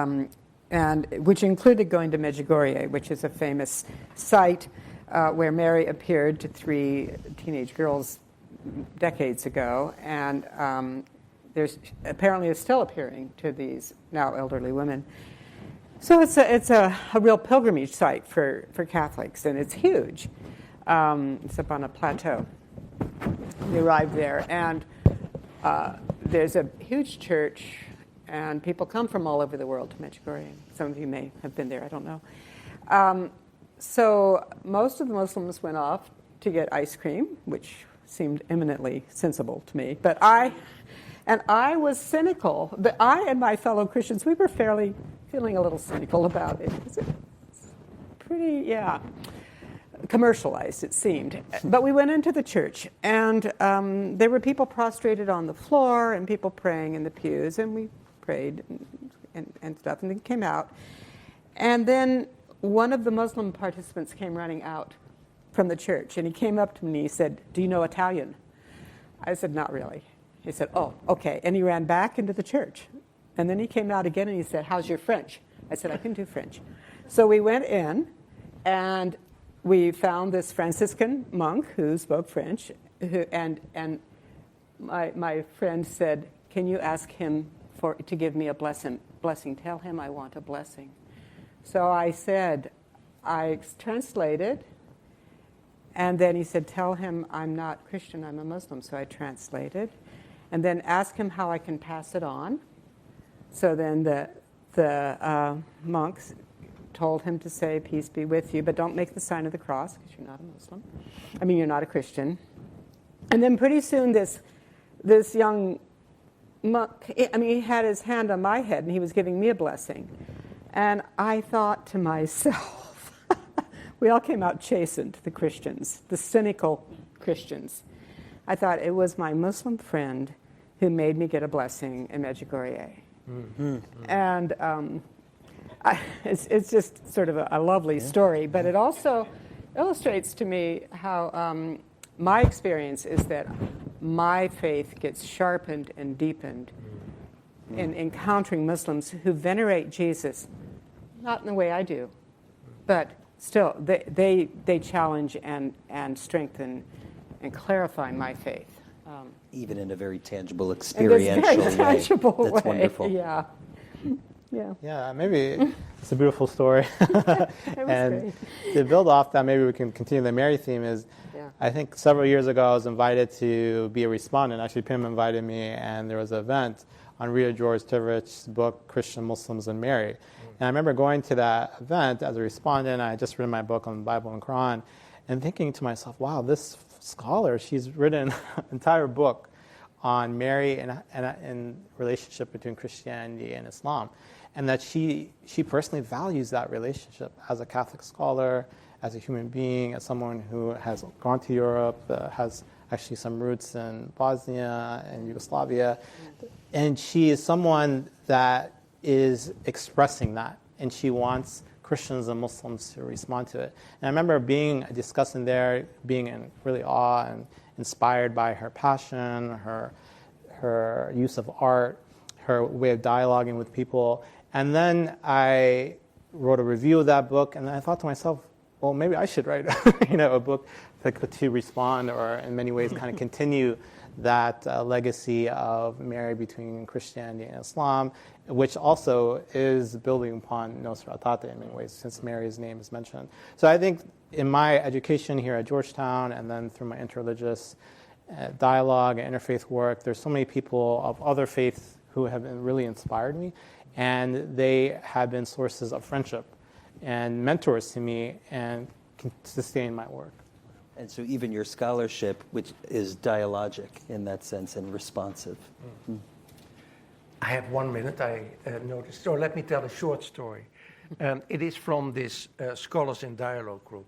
which included going to Medjugorje, which is a famous site where Mary appeared to 3 teenage girls decades ago, and there's apparently is still appearing to these now elderly women. So it's a real pilgrimage site for Catholics, and it's huge. It's up on a plateau. We arrived there, and there's a huge church And people come from all over the world to Medjugorje. Some of you may have been there, I don't know. So most of the Muslims went off to get ice cream, which seemed eminently sensible to me. But I was cynical. But I and my fellow Christians, we were feeling a little cynical about it. It's pretty, commercialized, it seemed. But we went into the church, and there were people prostrated on the floor and people praying in the pews, and we prayed and stuff, and then came out. And then one of the Muslim participants came running out from the church, and he came up to me and he said, "Do you know Italian?" I said, "Not really." He said, "Oh, okay." And he ran back into the church. And then he came out again and he said, "How's your French?" I said, "I can do French." So we went in, and we found this Franciscan monk who spoke French, and my friend said, "Can you ask him to give me a blessing? Tell him I want a blessing." So I said, I translated, and then he said, "Tell him I'm not Christian, I'm a Muslim." So I translated, and then ask him how I can pass it on. So then the monks told him to say, "Peace be with you, but don't make the sign of the cross because you're not a Muslim. You're not a Christian." And then pretty soon this young monk, he had his hand on my head and he was giving me a blessing. And I thought to myself, we all came out chastened, the Christians, the cynical Christians. I thought it was my Muslim friend who made me get a blessing in Medjugorje. Mm-hmm. And it's just sort of a lovely story, but it also illustrates to me how my experience is that my faith gets sharpened and deepened in encountering Muslims who venerate Jesus, not in the way I do, but still they challenge and strengthen and clarify my faith. Even in a very tangible, experiential way. That's wonderful. Yeah. Yeah, maybe it's a beautiful story. And great. to build off that, maybe we can continue the Mary theme is, I think several years ago I was invited to be a respondent. Actually, Pim invited me, and there was an event on Rita George Tiverich's book, Christian Muslims and Mary. And I remember going to that event as a respondent. I had just written my book on the Bible and Quran, and thinking to myself, wow, this scholar, she's written an entire book on Mary and relationship between Christianity and Islam. And that she personally values that relationship as a Catholic scholar, as a human being, as someone who has gone to Europe, has actually some roots in Bosnia and Yugoslavia. And she is someone that is expressing that, and she wants Christians and Muslims to respond to it. And I remember discussing there, being in really awe and inspired by her passion, her use of art, her way of dialoguing with people. And then I wrote a review of that book, and I thought to myself, well, maybe I should write a book to respond, or in many ways kind of continue that legacy of Mary between Christianity and Islam, which also is building upon Nostra Aetate in many ways, since Mary's name is mentioned. So I think in my education here at Georgetown, and then through my interreligious dialogue and interfaith work, there's so many people of other faiths who have really inspired me, and they have been sources of friendship and mentors to me and can sustain my work. And so even your scholarship, which is dialogic in that sense and responsive. Mm. I have 1 minute, I noticed. So let me tell a short story. It is from this Scholars in Dialogue group.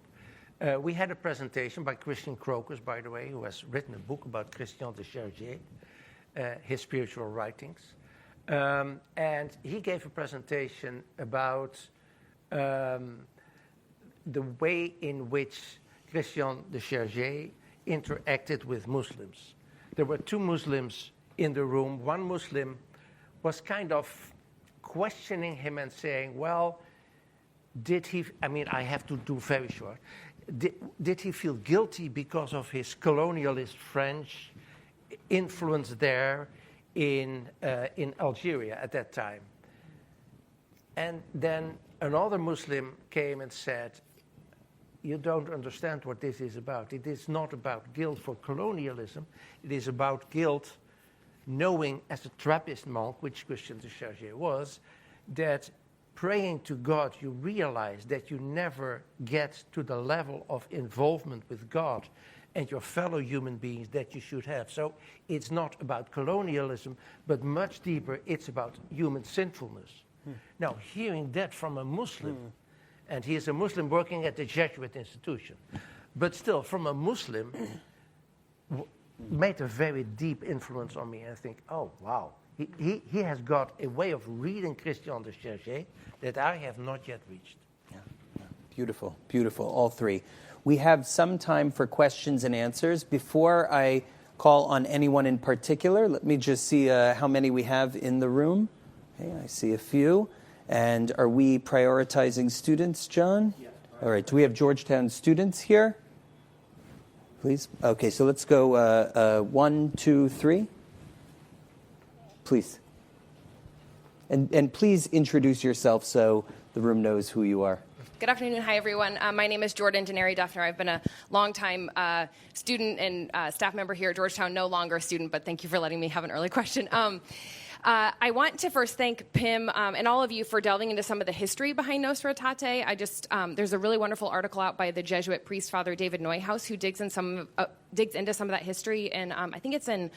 We had a presentation by Christian Crocus, by the way, who has written a book about Christian de Chergier, his spiritual writings. And he gave a presentation about the way in which Christian de Chergier interacted with Muslims. There were two Muslims in the room. One Muslim was kind of questioning him and saying, well, did he, I have to do very short, did he feel guilty because of his colonialist French influence there in Algeria at that time? And then another Muslim came and said, you don't understand what this is about. It is not about guilt for colonialism. It is about guilt knowing as a Trappist monk, which Christian de Chargé was, that praying to God, you realize that you never get to the level of involvement with God and your fellow human beings that you should have. So it's not about colonialism, but much deeper, it's about human sinfulness. Now, hearing that from a Muslim, and he is a Muslim working at the Jesuit institution, but still, from a Muslim, made a very deep influence on me. And I think, oh, wow, he has got a way of reading Christian de Chargé that I have not yet reached. Yeah. Beautiful, beautiful, all three. We have some time for questions and answers. Before I call on anyone in particular, let me just see how many we have in the room. Okay, I see a few. And are we prioritizing students, John? Yes. All right, do we have Georgetown students here? Please. Okay, so let's go 1, 2, 3. Please. And please introduce yourself so the room knows who you are. Good afternoon. Hi, everyone. My name is Jordan Denary Duffner. I've been a longtime student and staff member here at Georgetown. No longer a student, but thank you for letting me have an early question. I want to first thank Pim and all of you for delving into some of the history behind Nostra Aetate. There's a really wonderful article out by the Jesuit priest, Father David Neuhaus, who digs into some of that history, and I think it's in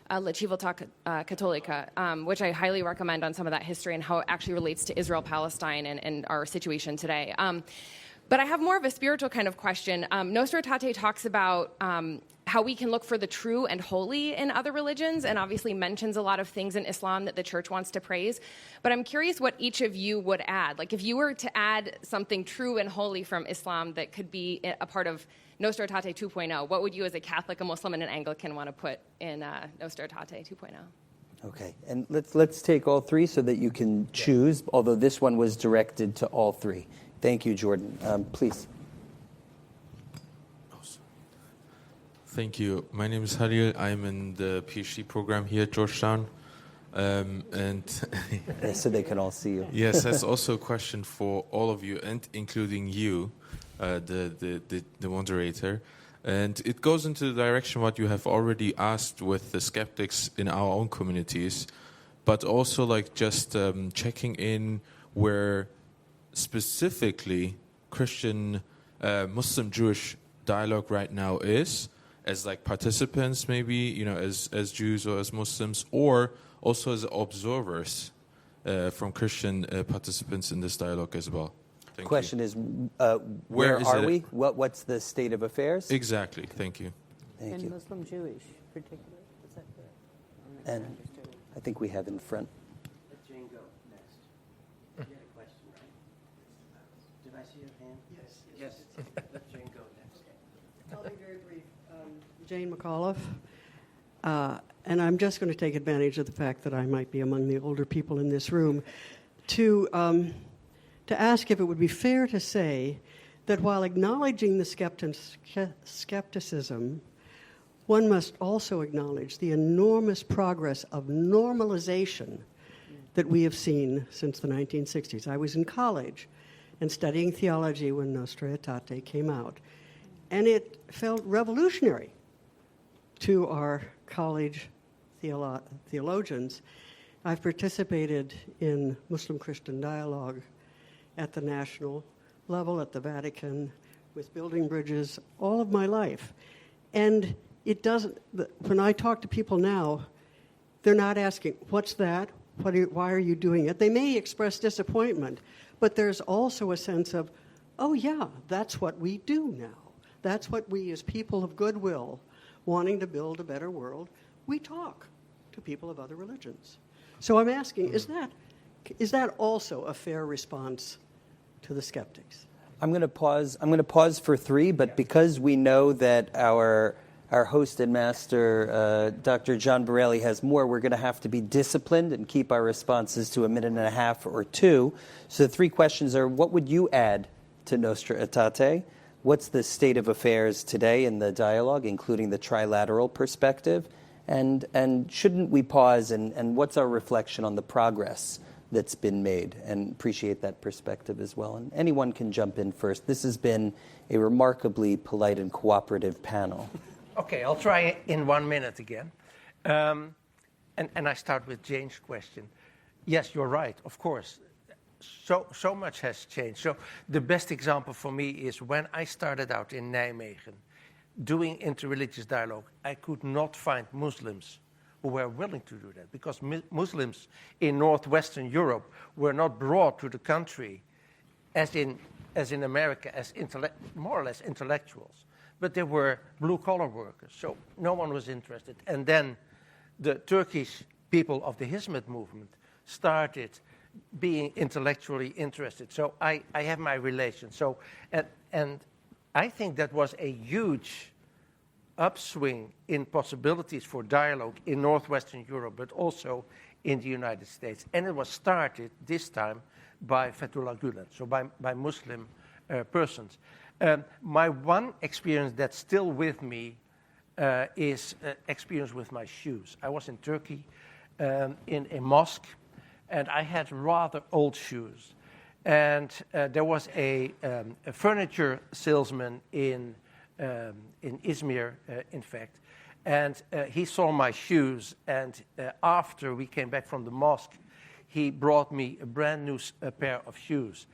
La Civiltà Cattolica, which I highly recommend on some of that history and how it actually relates to Israel-Palestine and our situation today. But I have more of a spiritual kind of question. Nostra Aetate talks about how we can look for the true and holy in other religions, and obviously mentions a lot of things in Islam that the church wants to praise. But I'm curious what each of you would add. Like, if you were to add something true and holy from Islam that could be a part of Nostra Aetate 2.0, what would you as a Catholic, a Muslim, and an Anglican want to put in Nostra Aetate 2.0? Okay, and let's take all three so that you can choose, although this one was directed to all three. Thank you, Jordan. Please. Thank you. My name is Halil. I'm in the PhD program here at Georgetown. So they can all see you. Yes, that's also a question for all of you, and including you, the moderator. And it goes into the direction what you have already asked with the skeptics in our own communities, but also like just checking in where specifically Christian, Muslim, Jewish dialogue right now is, as like participants maybe, as Jews or as Muslims, or also as observers from Christian participants in this dialogue as well. The question is, where are we? What's the state of affairs? Exactly. Thank you. Thank you. And Muslim Jewish, particularly. Is that correct? And I think we have in front. Let Jane go next. You had a question, right? Did I see your hand? Yes. Let Jane go next. I'll be very brief. Jane McAuliffe. And I'm just going to take advantage of the fact that I might be among the older people in this room to ask if it would be fair to say that while acknowledging the skepticism, one must also acknowledge the enormous progress of normalization that we have seen since the 1960s. I was in college and studying theology when Nostra Aetate came out, and it felt revolutionary to our college theologians. I've participated in Muslim-Christian dialogue at the national level, at the Vatican, with building bridges, all of my life. And it doesn't, when I talk to people now, they're not asking, what's that? Why are you doing it? They may express disappointment, but there's also a sense of, oh yeah, that's what we do now. That's what we as people of goodwill, wanting to build a better world, we talk to people of other religions. So I'm asking, is that also a fair response to the skeptics? I'm going to pause for three, but because we know that our host and master, Dr. John Borelli, has more, we're going to have to be disciplined and keep our responses to a minute and a half or two. So the three questions are, what would you add to Nostra Aetate? What's the state of affairs today in the dialogue, including the trilateral perspective? And shouldn't we pause, and what's our reflection on the progress that's been made? And appreciate that perspective as well. And anyone can jump in first. This has been a remarkably polite and cooperative panel. Okay, I'll try it in 1 minute again. and I start with Jane's question. Yes, you're right, of course. So much has changed. So the best example for me is when I started out in Nijmegen doing interreligious dialogue, I could not find Muslims who were willing to do that, because Muslims in Northwestern Europe were not brought to the country as in America as more or less intellectuals, but they were blue-collar workers, so no one was interested. And then the Turkish people of the Hizmet movement started being intellectually interested. So I have my relation. So and I think that was a huge upswing in possibilities for dialogue in Northwestern Europe, but also in the United States. And it was started this time by Fethullah Gulen, so by Muslim persons. My one experience that's still with me is experience with my shoes. I was in Turkey in a mosque, and I had rather old shoes. And there was a furniture salesman in Izmir, in fact, and he saw my shoes, and after we came back from the mosque, he brought me a brand new pair of shoes.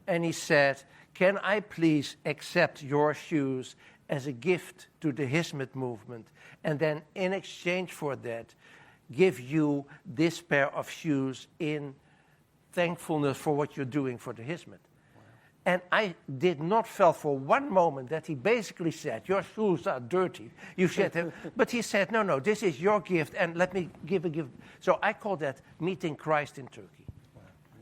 And he said, "Can I please accept your shoes as a gift to the Hizmet movement, and then in exchange for that, give you this pair of shoes in thankfulness for what you're doing for the Hizmet?" And I did not feel for one moment that he basically said, "Your shoes are dirty, you should have." But he said, no, this is your gift, and let me give a gift. So I call that meeting Christ in Turkey,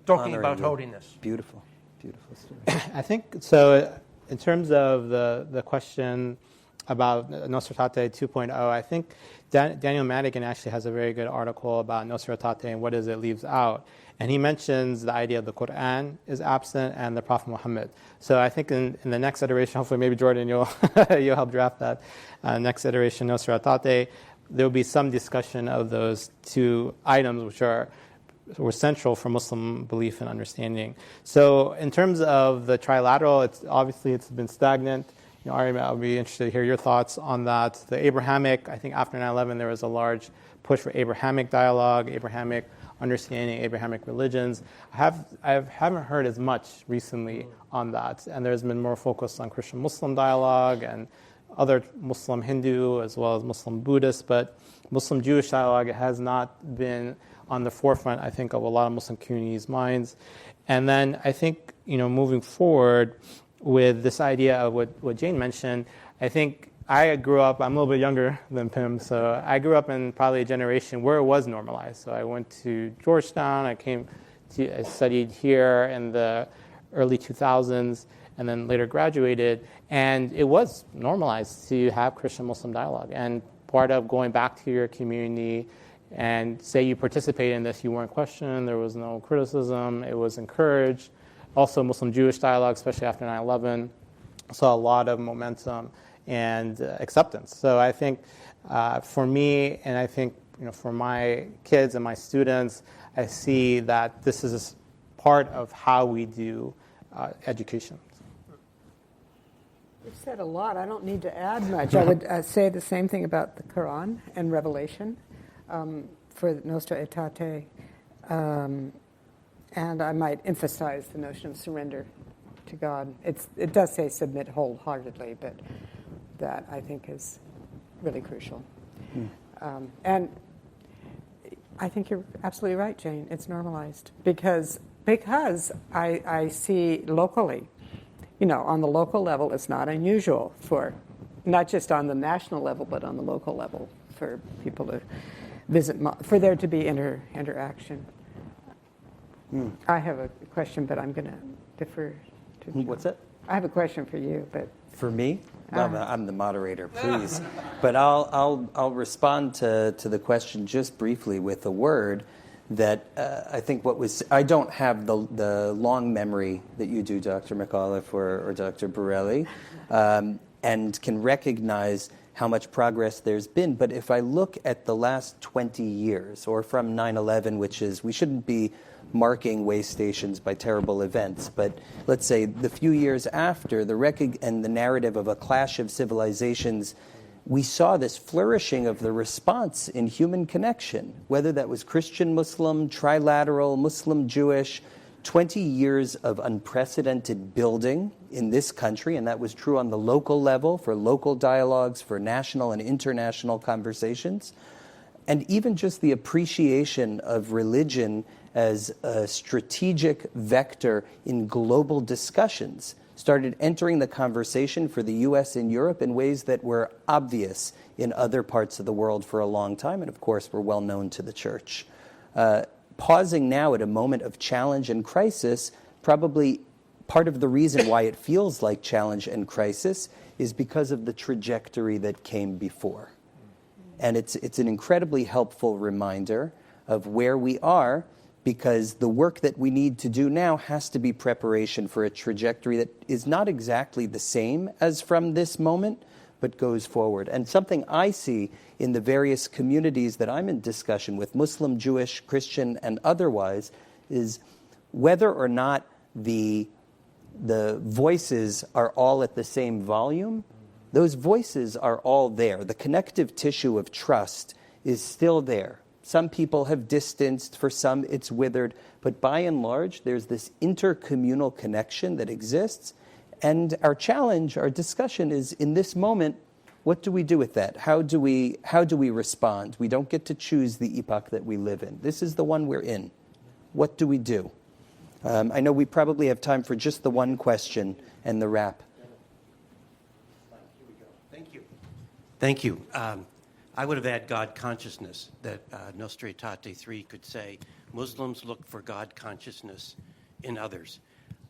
talking about holiness. Beautiful, beautiful story. I think so. In terms of the question about Nostra Aetate 2.0, I think Daniel Madigan actually has a very good article about Nostra Aetate and what is it leaves out. And he mentions the idea of the Quran is absent and the Prophet Muhammad. So I think in the next iteration, hopefully maybe Jordan, you'll help draft that next iteration, Nostra Aetate, there will be some discussion of those two items which were central for Muslim belief and understanding. So in terms of the trilateral, it's been stagnant. Ari, I'll be interested to hear your thoughts on that. The Abrahamic, I think after 9/11, there was a large push for Abrahamic dialogue, Abrahamic understanding, Abrahamic religions. I haven't heard as much recently on that, and there's been more focus on Christian-Muslim dialogue and other Muslim-Hindu as well as Muslim-Buddhist, but Muslim-Jewish dialogue has not been on the forefront, I think, of a lot of Muslim communities' minds. And then I think, moving forward with this idea of what Jane mentioned, I think I grew up, I'm a little bit younger than Pim, so I grew up in probably a generation where it was normalized. So I went to Georgetown, I studied here in the early 2000s, and then later graduated, and it was normalized to have Christian-Muslim dialogue. And part of going back to your community and say you participate in this, you weren't questioned, there was no criticism, it was encouraged. Also Muslim-Jewish dialogue, especially after 9/11, saw a lot of momentum and acceptance. So I think for me, and I think for my kids and my students, I see that this is part of how we do education. You've said a lot. I don't need to add much. I would say the same thing about the Quran and Revelation for Nostra Aetate. And I might emphasize the notion of surrender to God. It does say submit wholeheartedly, but that I think is really crucial. And I think you're absolutely right, Jane. It's normalized because I see locally, on the local level, it's not unusual for, not just on the national level, but on the local level, for people to visit, for there to be interaction. I have a question, but I'm going to defer to John. What's that? I have a question for you, but For me? I'm the moderator, please. But I'll respond to the question just briefly with a word that I think I don't have the long memory that you do, Dr. McAuliffe or Dr. Borelli, and can recognize how much progress there's been. But if I look at the last 20 years, or from 9/11, which is, we shouldn't be marking way stations by terrible events, but let's say the few years after, and the narrative of a clash of civilizations we saw this flourishing of the response in human connection, whether that was Christian, Muslim, trilateral, Muslim, Jewish, 20 years of unprecedented building in this country, and that was true on the local level for local dialogues, for national and international conversations, and even just the appreciation of religion as a strategic vector in global discussions started entering the conversation for the U.S. and Europe in ways that were obvious in other parts of the world for a long time, and of course were well known to the church. Pausing now at a moment of challenge and crisis, probably part of the reason why it feels like challenge and crisis is because of the trajectory that came before. And it's an incredibly helpful reminder of where we are, because the work that we need to do now has to be preparation for a trajectory that is not exactly the same as from this moment, but goes forward. And something I see in the various communities that I'm in discussion with, Muslim, Jewish, Christian, and otherwise, is whether or not the voices are all at the same volume, those voices are all there. The connective tissue of trust is still there. Some people have distanced, for some it's withered, but by and large, there's this intercommunal connection that exists. And our challenge, our discussion is, in this moment, what do we do with that? How do we respond? We don't get to choose the epoch that we live in. This is the one we're in. What do we do? I know we probably have time for just the one question and the wrap. Thank you. Thank you. I would have had God consciousness, that Nostra Aetate 3 could say, Muslims look for God consciousness in others.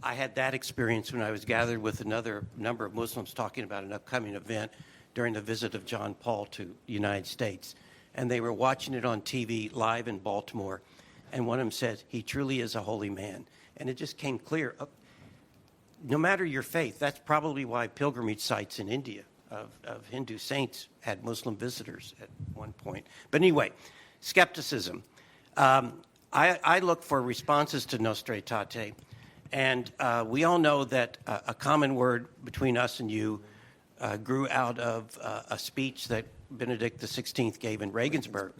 I had that experience when I was gathered with another number of Muslims talking about an upcoming event during the visit of John Paul to the United States. And they were watching it on TV live in Baltimore. And one of them said, he truly is a holy man. And it just came clear. No matter your faith, that's probably why pilgrimage sites in India of Hindu saints had Muslim visitors at one point. But anyway, skepticism. I look for responses to Nostra Aetate, and we all know that a common word between us and you grew out of a speech that Benedict XVI gave in Regensburg.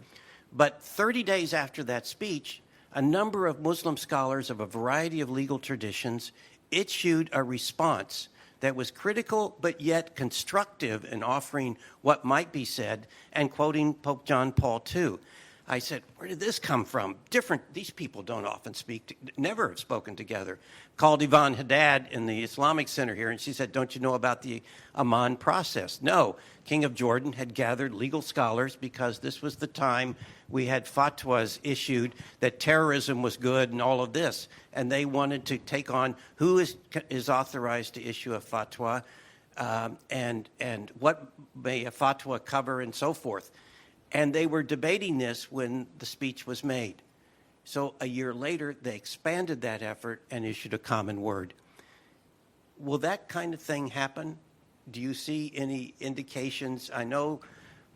But 30 days after that speech, a number of Muslim scholars of a variety of legal traditions issued a response that was critical but yet constructive in offering what might be said and quoting Pope John Paul II. I said, where did this come from? These people don't often speak, never have spoken together. Called Yvonne Haddad in the Islamic Center here, and she said, don't you know about the Amman process? No, King of Jordan had gathered legal scholars because this was the time we had fatwas issued that terrorism was good and all of this, and they wanted to take on who is authorized to issue a fatwa and what may a fatwa cover and so forth. And they were debating this when the speech was made. So a year later, they expanded that effort and issued a common word. Will that kind of thing happen? Do you see any indications? I know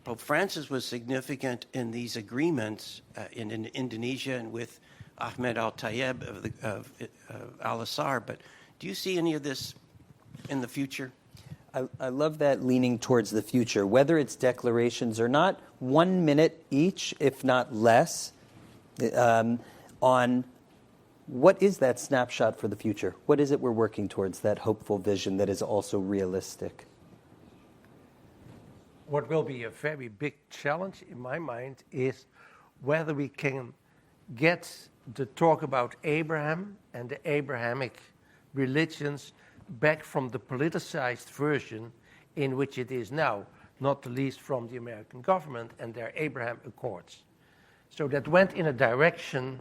Pope Francis was significant in these agreements in Indonesia and with Ahmed Al-Tayeb of Al-Azhar, but do you see any of this in the future? I love that leaning towards the future, whether it's declarations or not, 1 minute each, if not less, on what is that snapshot for the future? What is it we're working towards, that hopeful vision that is also realistic? What will be a very big challenge in my mind is whether we can get the talk about Abraham and the Abrahamic religions back from the politicized version in which it is now, not the least from the American government and their Abraham Accords. So that went in a direction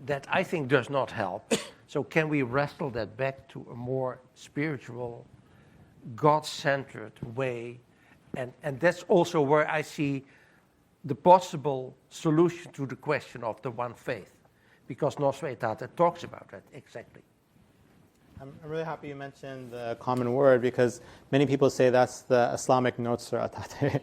that I think does not help. So can we wrestle that back to a more spiritual, God-centered way? And that's also where I see the possible solution to the question of the one faith, because Nostra Aetate talks about that exactly. I'm really happy you mentioned the common word, because many people say that's the Islamic Nostra Aetate.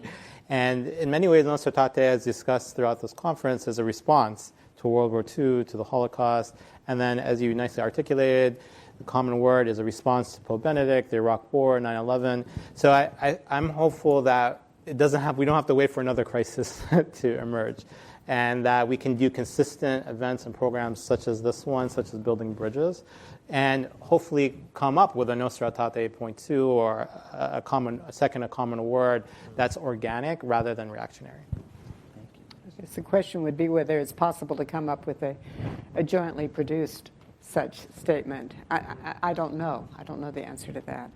And in many ways, Nostra Aetate, as discussed throughout this conference, is a response to World War II, to the Holocaust, and then, as you nicely articulated, The common word is a response to Pope Benedict, the Iraq War, 9/11. So I'm hopeful that we don't have to wait for another crisis to emerge, and that we can do consistent events and programs such as this one, such as building bridges, and hopefully come up with a Nostra Aetate 8.2 or a common word that's organic rather than reactionary. I guess the question would be whether it's possible to come up with a jointly produced such statement. I don't know. I don't know the answer to that.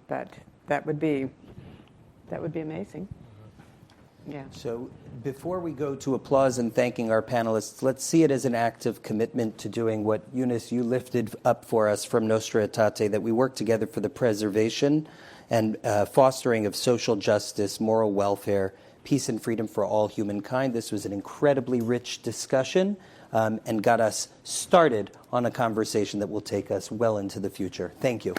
But that would be amazing. Yeah. So before we go to applause and thanking our panelists, let's see it as an act of commitment to doing what, Eunice, you lifted up for us from Nostra Aetate, that we work together for the preservation and fostering of social justice, moral welfare, peace and freedom for all humankind. This was an incredibly rich discussion and got us started on a conversation that will take us well into the future. Thank you.